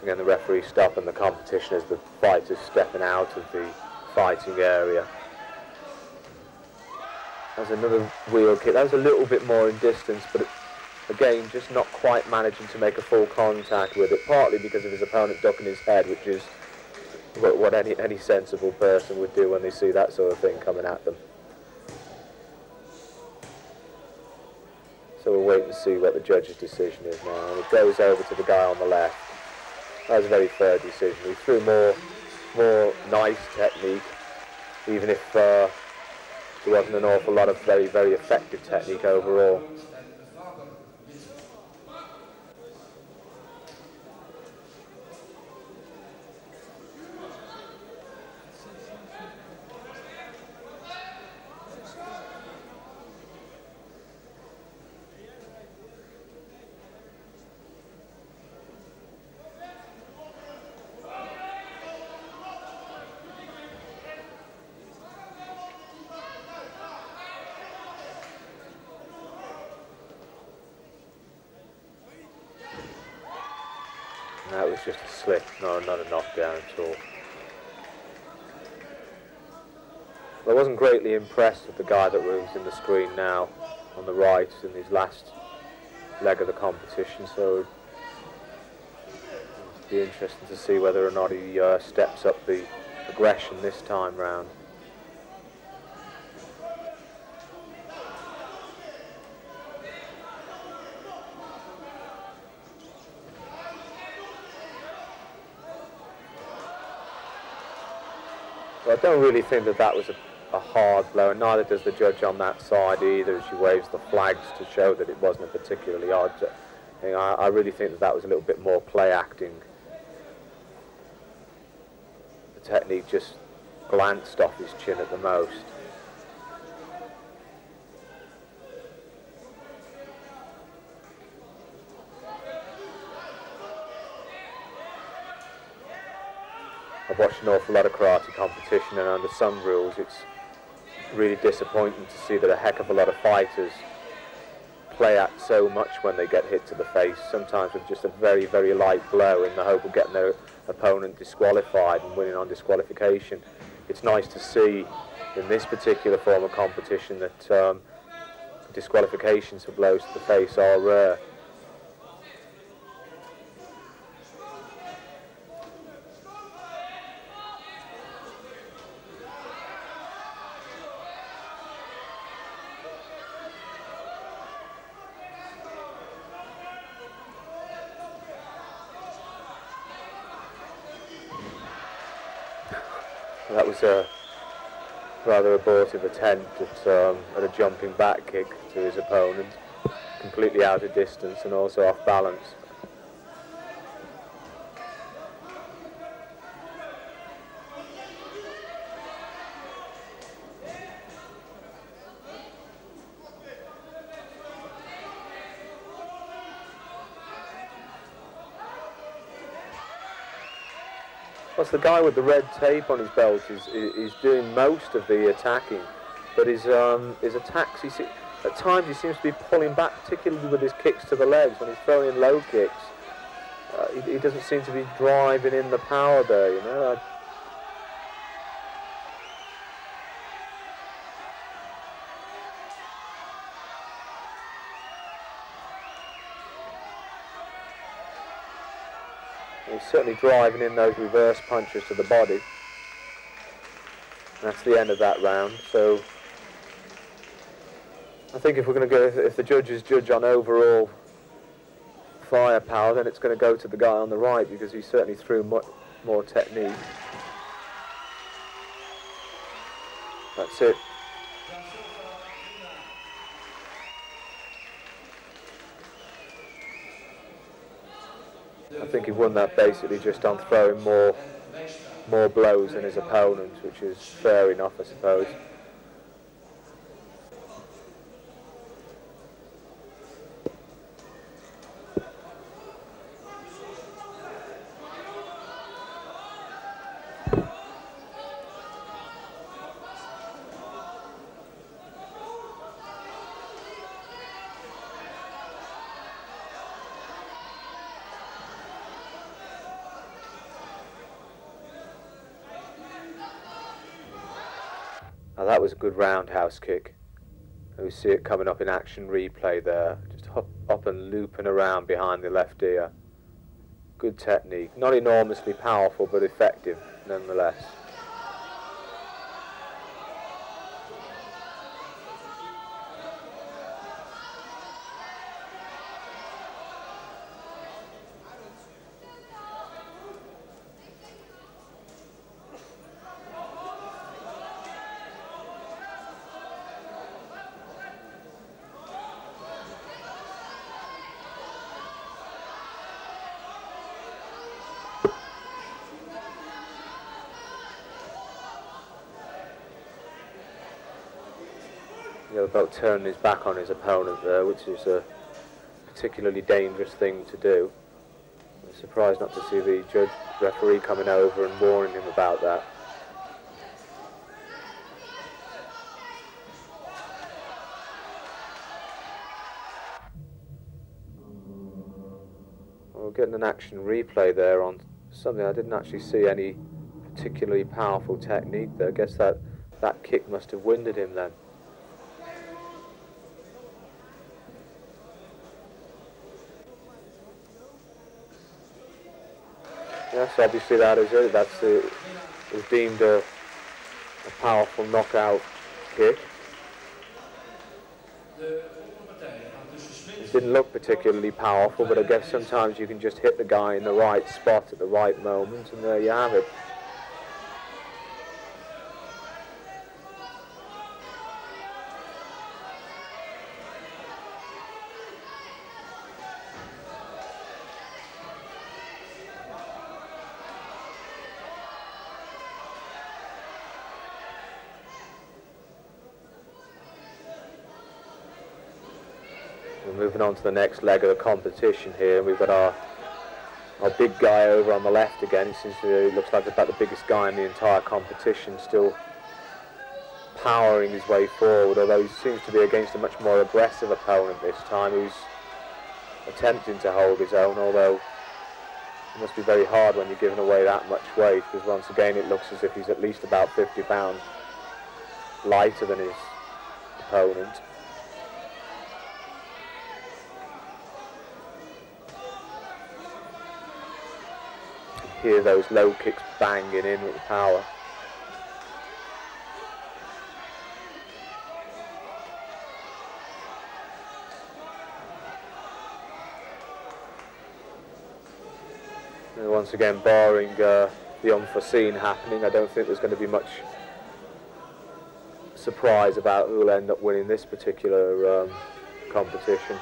Again, the referee stopping the competition as the fighters stepping out of the fighting area. That's another wheel kick. That was a little bit more in distance, but again, just not quite managing to make a full contact with it, partly because of his opponent ducking his head, which is what any sensible person would do when they see that sort of thing coming at them. So we'll wait and see what the judge's decision is now. And it goes over to the guy on the left. That was a very fair decision. He threw more nice technique, even if there wasn't an awful lot of very, very effective technique overall. That was just a slip, no, not a knockdown at all. I wasn't greatly impressed with the guy that was in the screen now on the right in his last leg of the competition, so it'll be interesting to see whether or not he steps up the aggression this time round. I don't really think that was a hard blow, and neither does the judge on that side either, as she waves the flags to show that it wasn't a particularly hard thing. I really think that was a little bit more play acting. The technique just glanced off his chin at the most. I've watched an awful lot of karate competition, and under some rules it's really disappointing to see that a heck of a lot of fighters play act so much when they get hit to the face, sometimes with just a very, very light blow in the hope of getting their opponent disqualified and winning on disqualification. It's nice to see in this particular form of competition that disqualifications for blows to the face are rare. That was a rather abortive attempt at a jumping back kick to his opponent, completely out of distance and also off balance. The guy with the red tape on his belt is doing most of the attacking, but his attacks, at times he seems to be pulling back, particularly with his kicks to the legs. When he's throwing in low kicks, he doesn't seem to be driving in the power there, you know. He's certainly driving in those reverse punches to the body. That's the end of that round. So I think if we're going to go, if the judges judge on overall firepower, then it's going to go to the guy on the right, because he certainly threw much more technique. That's it. I think he won that basically just on throwing more blows than his opponent, which is fair enough, I suppose. Now that was a good roundhouse kick. We see it coming up in action replay there, just up and looping around behind the left ear. Good technique, not enormously powerful but effective nonetheless. About turning his back on his opponent there, which is a particularly dangerous thing to do. I'm surprised not to see the referee coming over and warning him about that. Well, we're getting an action replay there on something I didn't actually see any particularly powerful technique there. I guess that kick must have winded him then. Yes, obviously that is it. It was deemed a powerful knockout kick. It didn't look particularly powerful, but I guess sometimes you can just hit the guy in the right spot at the right moment, and there you have it. We're moving on to the next leg of the competition here. We've got our big guy over on the left again. He looks like about the biggest guy in the entire competition, still powering his way forward, although he seems to be against a much more aggressive opponent this time, who's attempting to hold his own, although it must be very hard when you're giving away that much weight, because once again it looks as if he's at least about 50 pounds lighter than his opponent. Hear those low kicks banging in with power. And once again, barring the unforeseen happening, I don't think there's going to be much surprise about who will end up winning this particular competition.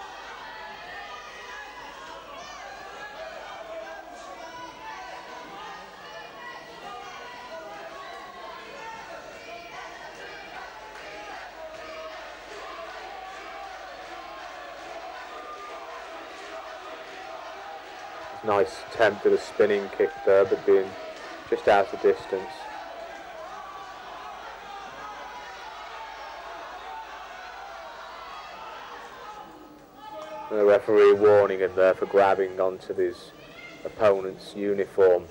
Nice attempt at a spinning kick there, but being just out of distance. And the referee warning him there for grabbing onto his opponent's uniform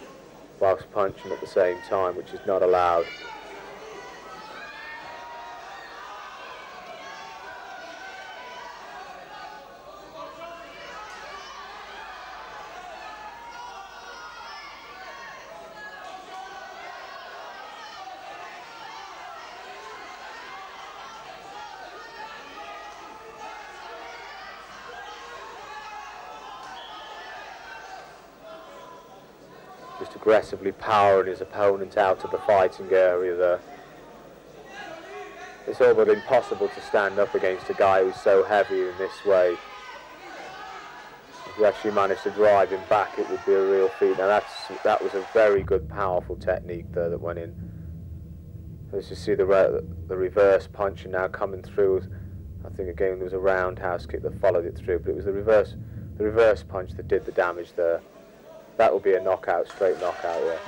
whilst punching at the same time, which is not allowed. Just aggressively powering his opponent out of the fighting area there. It's all but impossible to stand up against a guy who's so heavy in this way. If you actually managed to drive him back, it would be a real feat. Now that was a very good, powerful technique there that went in. As you see the reverse punch and now coming through. I think again there was a roundhouse kick that followed it through, but it was the reverse punch that did the damage there. That will be a knockout, straight knockout, yeah.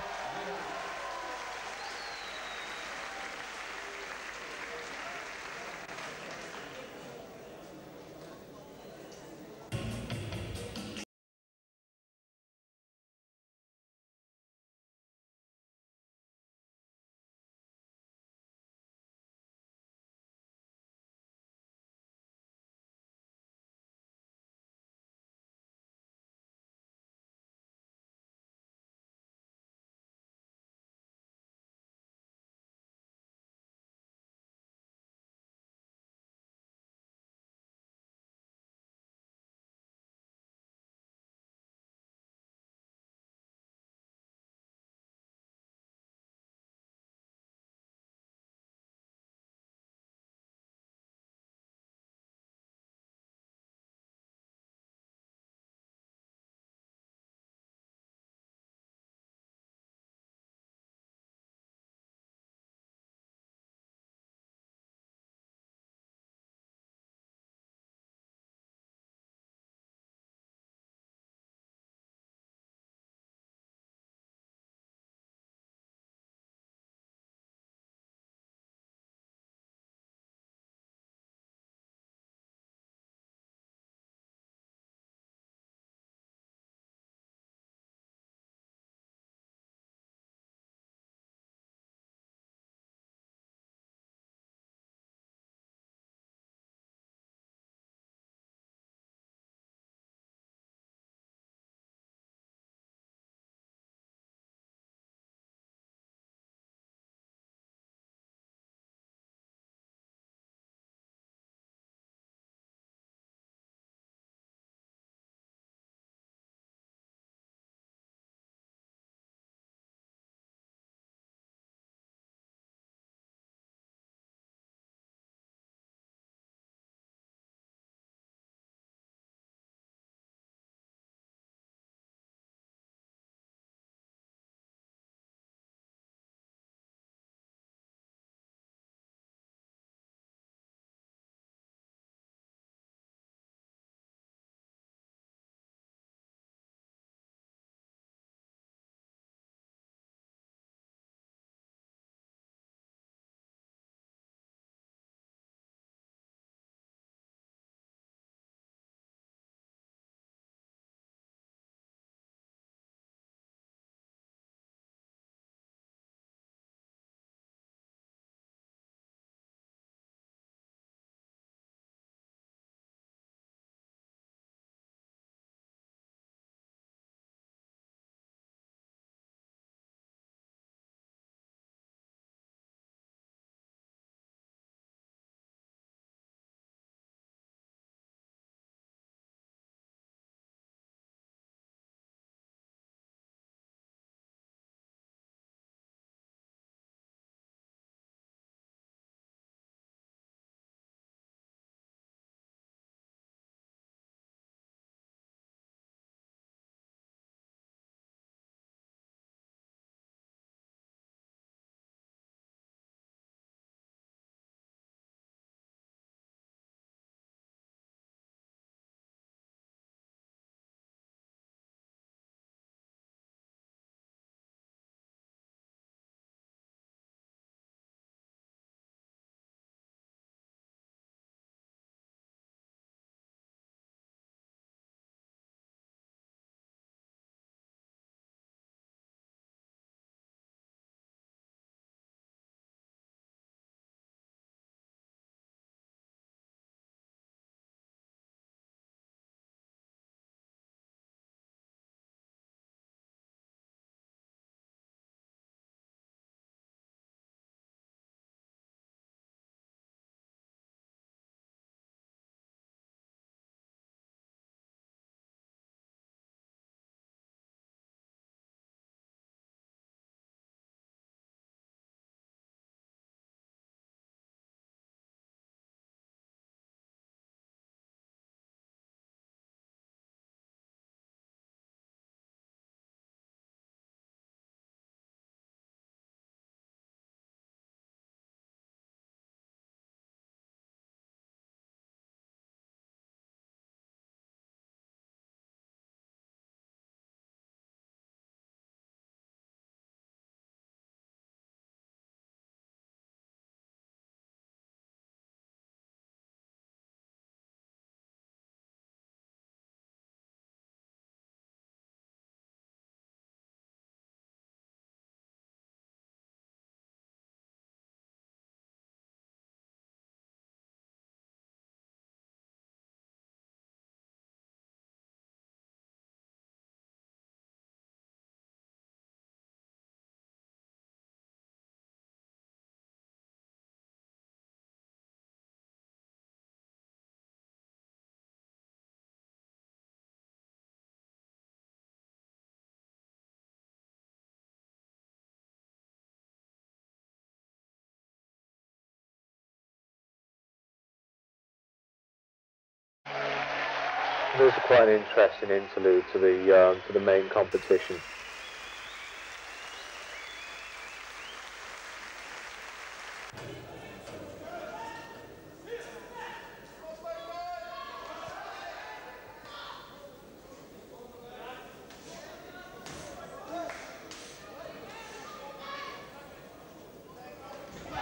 This is quite an interesting interlude to the main competition.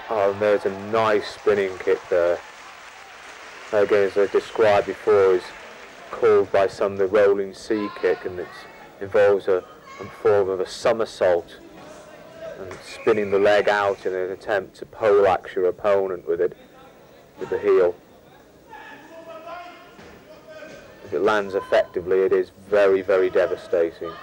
Oh, and there's a nice spinning kick there. Again, as I described before, is called by some the rolling C kick, and it involves a form of a somersault and spinning the leg out in an attempt to poleaxe your opponent with it, with the heel. If it lands effectively, it is very, very devastating.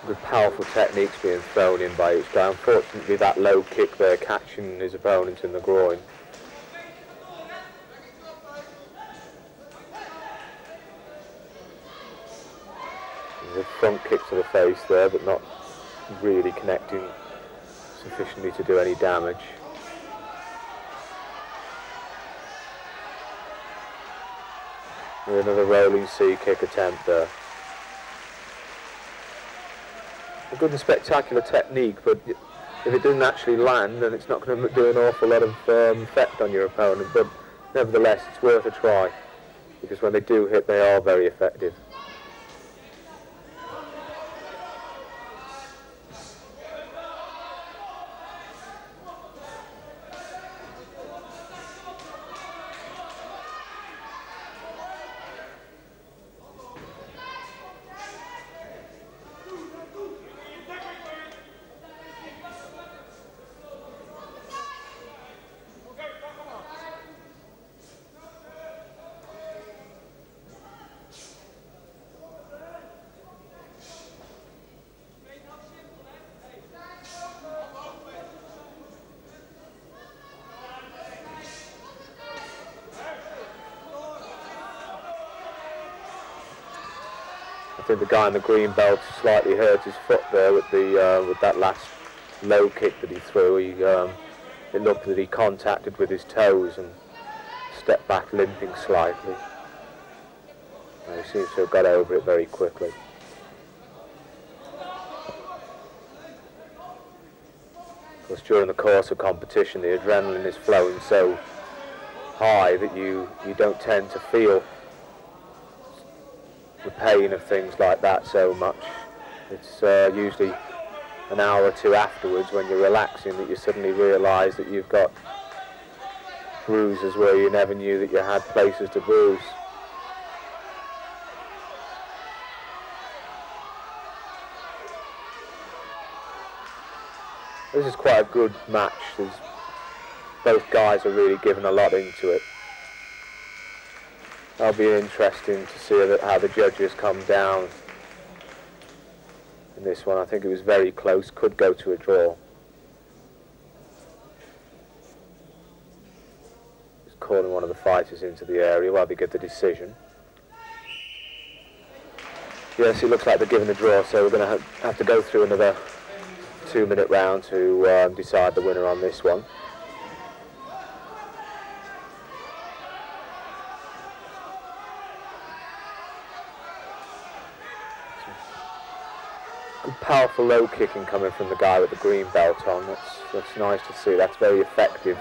Good powerful techniques being thrown in by each guy. Unfortunately, that low kick there catching his opponent in the groin. There's a front kick to the face there, but not really connecting sufficiently to do any damage. And another rolling C kick attempt there. A good and spectacular technique, but if it doesn't actually land, then it's not going to do an awful lot of effect on your opponent. But nevertheless, it's worth a try, because when they do hit, they are very effective. I think the guy in the green belt slightly hurt his foot there with that last low kick that he threw. It looked that he contacted with his toes and stepped back limping slightly. He seems to have got over it very quickly. Of course, during the course of competition, the adrenaline is flowing so high that you don't tend to feel the pain of things like that so much. It's usually an hour or two afterwards, when you're relaxing, that you suddenly realise that you've got bruises where you never knew that you had places to bruise. This is quite a good match. Both guys are really giving a lot into it. That'll be interesting to see how the judges come down in this one. I think it was very close, could go to a draw. Just calling one of the fighters into the area while they get the decision. Yes, it looks like they're giving the draw, so we're going to have to go through another 2-minute round to decide the winner on this one. Good powerful low kicking coming from the guy with the green belt on. That's nice to see. That's very effective.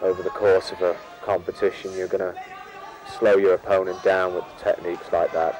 Over the course of a competition, you're going to slow your opponent down with techniques like that.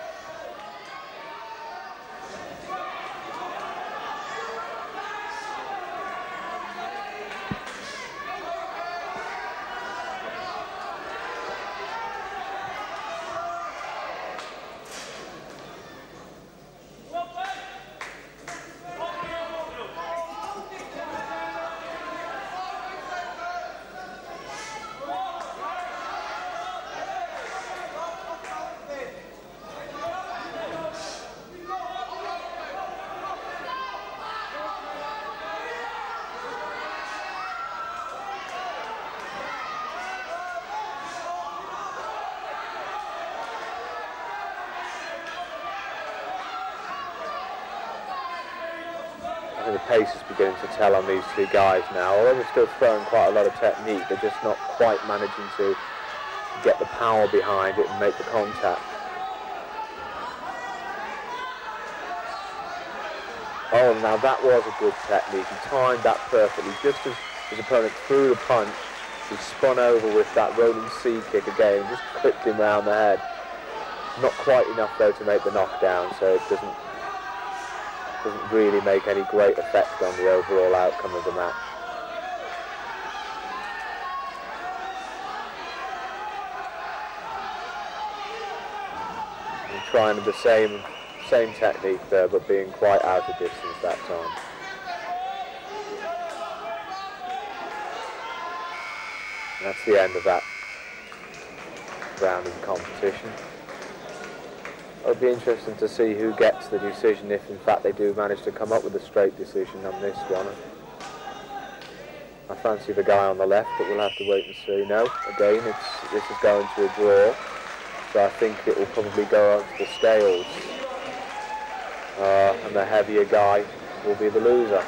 think the pace is beginning to tell on these two guys now. Although they're still throwing quite a lot of technique, they're just not quite managing to get the power behind it and make the contact. Oh, now that was a good technique. He timed that perfectly. Just as his opponent threw the punch, he spun over with that rolling C kick again, just clipped him round the head. Not quite enough though to make the knockdown, so it doesn't really make any great effect on the overall outcome of the match. And trying the same technique there, but being quite out of distance that time. And that's the end of that round of the competition. It'll be interesting to see who gets the decision, if in fact they do manage to come up with a straight decision on this one. I fancy the guy on the left, but we'll have to wait and see. No, again, this is going to a draw, so I think it will probably go onto the scales, and the heavier guy will be the loser.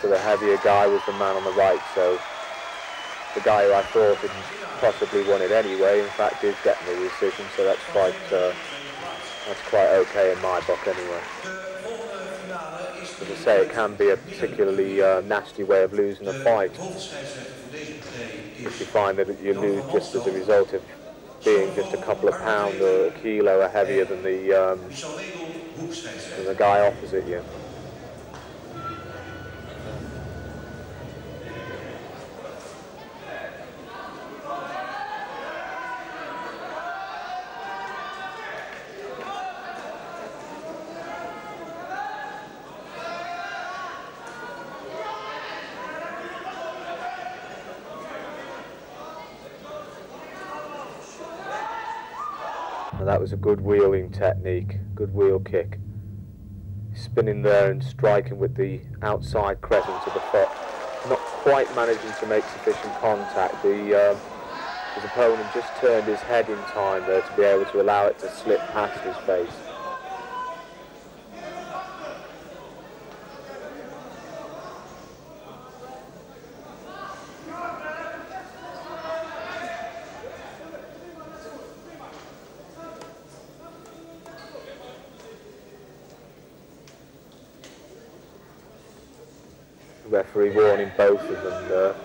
So the heavier guy was the man on the right, so the guy who I thought had possibly won it anyway, in fact did get me the decision, so that's quite okay in my book anyway. As I say, it can be a particularly nasty way of losing a fight if you find that you lose just as a result of being just a couple of pounds or a kilo heavier than the guy opposite you. That was a good wheeling technique, good wheel kick. Spinning there and striking with the outside crescent of the foot. Not quite managing to make sufficient contact. His opponent just turned his head in time there to be able to allow it to slip past his face. The referee warning both of them there.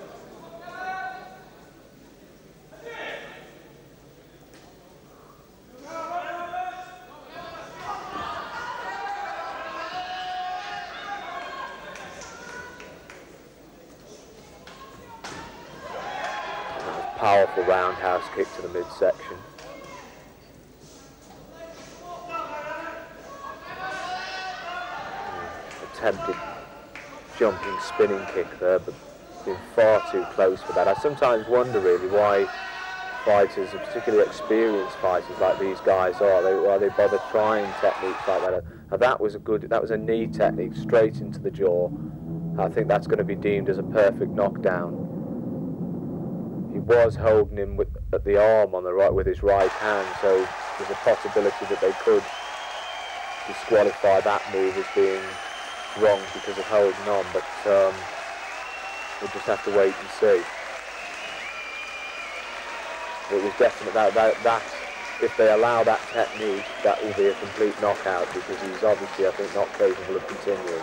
Powerful roundhouse kick to the midsection. Attempted jumping spinning kick there, but been far too close for that. I sometimes wonder really why fighters, particularly experienced fighters like these guys why they bother trying techniques like that. That was a knee technique straight into the jaw. I think that's going to be deemed as a perfect knockdown. He was holding him at the arm on the right with his right hand, so there's a possibility that they could disqualify that move as being wrong because of holding on, but we'll just have to wait and see. It was definite that if they allow that technique, that will be a complete knockout, because he's obviously, I think, not capable of continuing.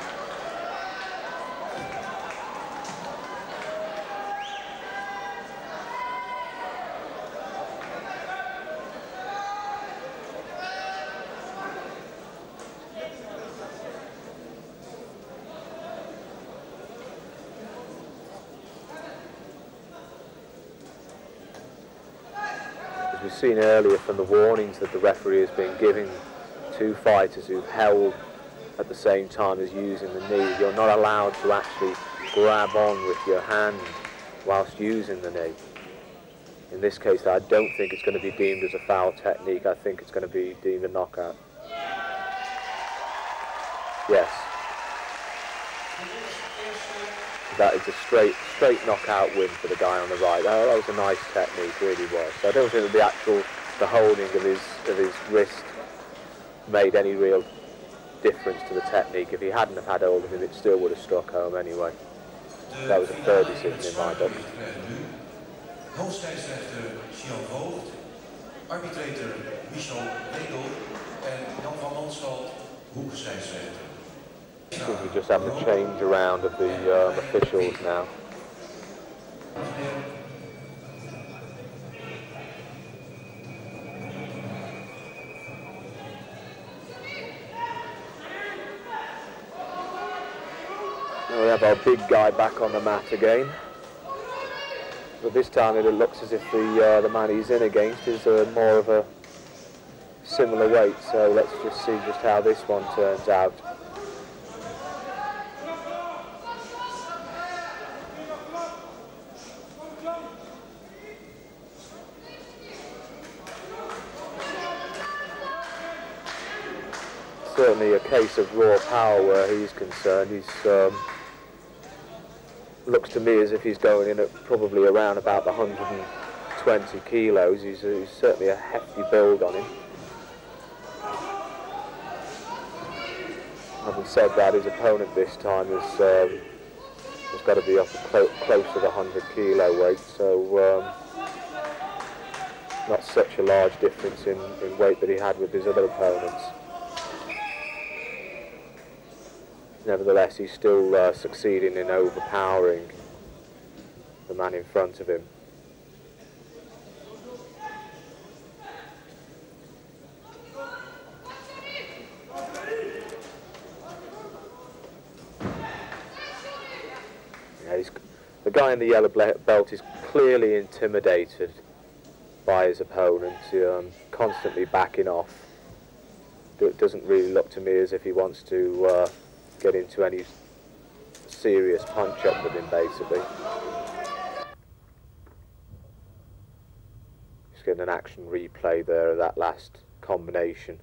We've seen earlier from the warnings that the referee has been giving to fighters who've held at the same time as using the knee. You're not allowed to actually grab on with your hand whilst using the knee. In this case, I don't think it's going to be deemed as a foul technique. I think it's going to be deemed a knockout. Yes. That is a straight knockout win for the guy on the right. That was a nice technique, really was. So I don't think that the holding of his wrist made any real difference to the technique. If he hadn't have had hold of him, it still would have struck home anyway. That was a fair decision in my book. Hoofdscheidsrechter Sjan Voogd, arbitrator Michel Redel en Jan van Mansveld, hoekscheidsrechter. I think we just have the change around of the officials now. Now we have our big guy back on the mat again. But this time it looks as if the man he's in against is more of a similar weight. So let's just see just how this one turns out. Certainly a case of raw power where he's concerned. He's looks to me as if he's going in at probably around about the 120 kilos. He's certainly a hefty build on him. Having said that, his opponent this time has got to be up close to the 100 kilo weight, so not such a large difference in weight that he had with his other opponents. Nevertheless, he's still succeeding in overpowering the man in front of him. Yeah, the guy in the yellow belt is clearly intimidated by his opponent, constantly backing off. It doesn't really look to me as if he wants to get into any serious punch-up with him, basically. Just getting an action replay there of that last combination.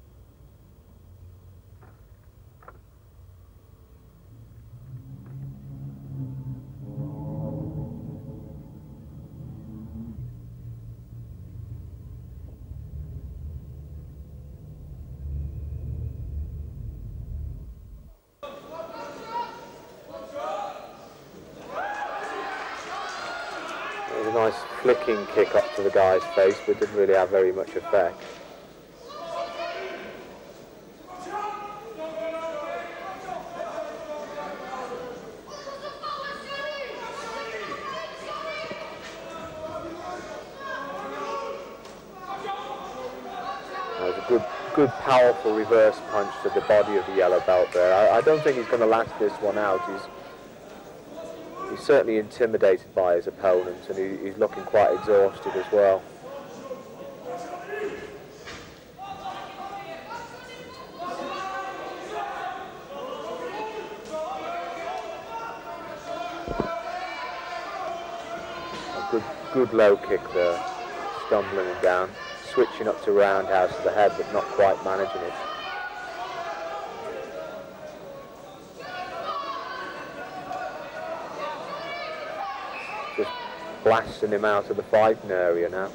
A nice flicking kick up to the guy's face, but didn't really have very much effect. That was a good powerful reverse punch to the body of the yellow belt there. I don't think he's going to last this one out. He's certainly intimidated by his opponent, and he's looking quite exhausted as well. A good low kick there, stumbling him down, switching up to roundhouse to the head, but not quite managing it. Just blasting him out of the fighting area now.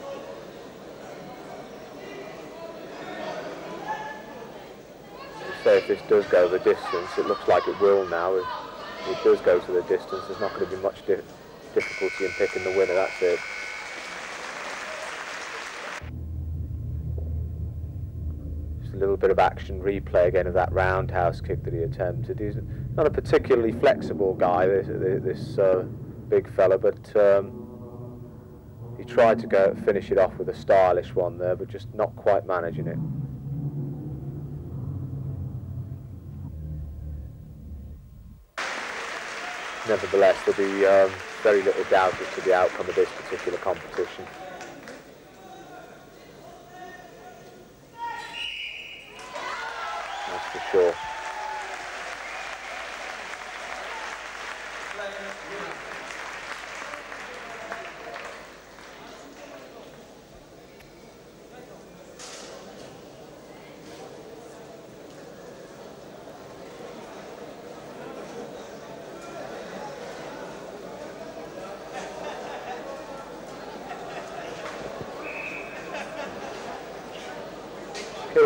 So if this does go the distance, it looks like it will now. If it does go to the distance, there's not going to be much difficulty in picking the winner, that's it. Just a little bit of action replay again of that roundhouse kick that he attempted. He's not a particularly flexible guy, this big fella, but he tried to finish it off with a stylish one there, but just not quite managing it. Nevertheless, there'll be very little doubt as to the outcome of this particular competition. That's for sure.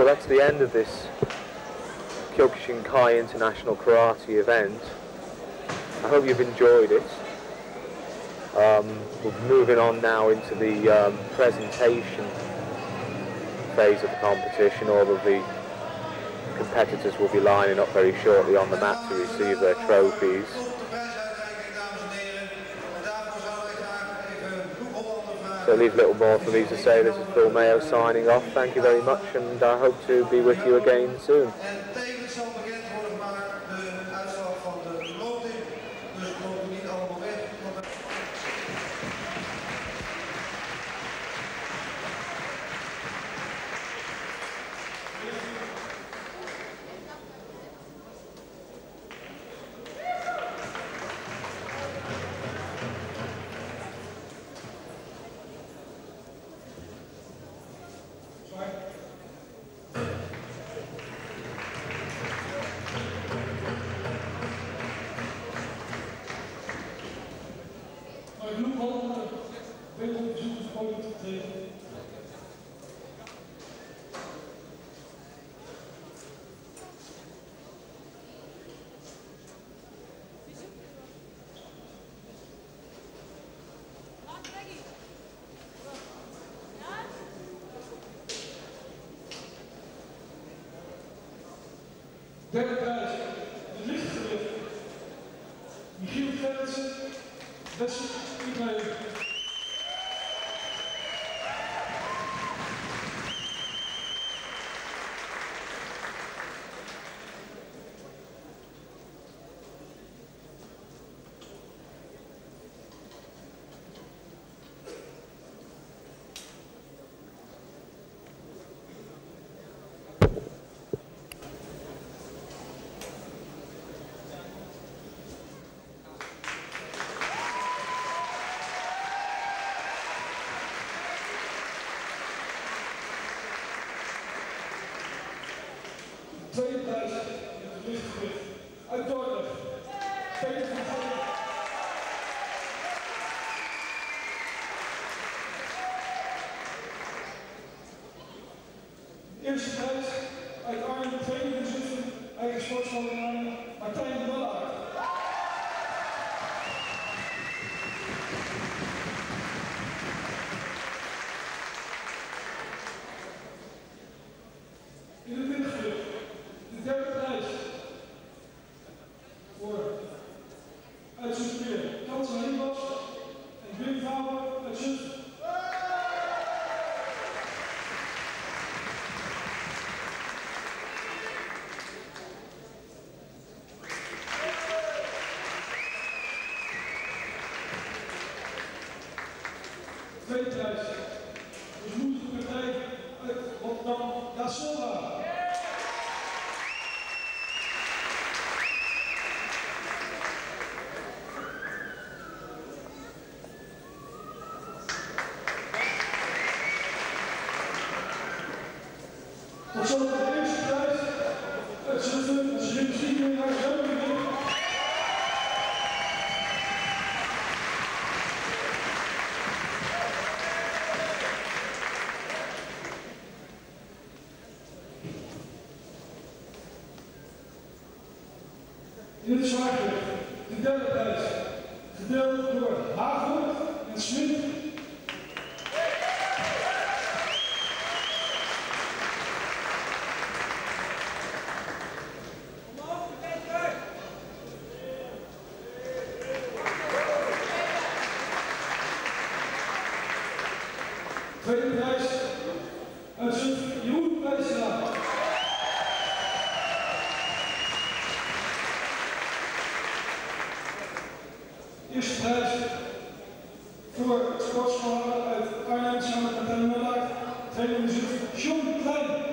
well, that's the end of this Kyokushin Kai International Karate event. I hope you've enjoyed it. We're moving on now into the presentation phase of the competition. All of the competitors will be lining up very shortly on the mat to receive their trophies. So leave little more for me to say. This is Phil Mayo signing off. Thank you very much, and I hope to be with you again soon. Derde prijs, de lichtgewicht. Michiel Gerritsen, Wessel Ibrahim. Tweede prijs in het lichtgewicht uit Dordrecht. Peter van Gouwen. Eerste prijs uit Arnhem, tweede in Zutphen, eigen sportschool in Arnhem, Martijn de Wallaert. In het middengewicht. De derde prijs voor uit Zutphen, Kansen Heenbas en Wim Vouwer uit Zutphen. Tweede prijs voor de moedige partij uit Rotterdam, Da Silva. Tot zo de eerste prijs uit Zutphen, als je misschien weer naar Zuiden. In het zwaargewicht, de derde prijs, gedeeld door Haaghoort en Smit. Tweede prijs uit Zutphen, Jeroen Pijselaar. Eerste prijs voor het sportschool uit Arnhem samen met Martijn de Wallaert. Tweede in Zutphen, John Klein.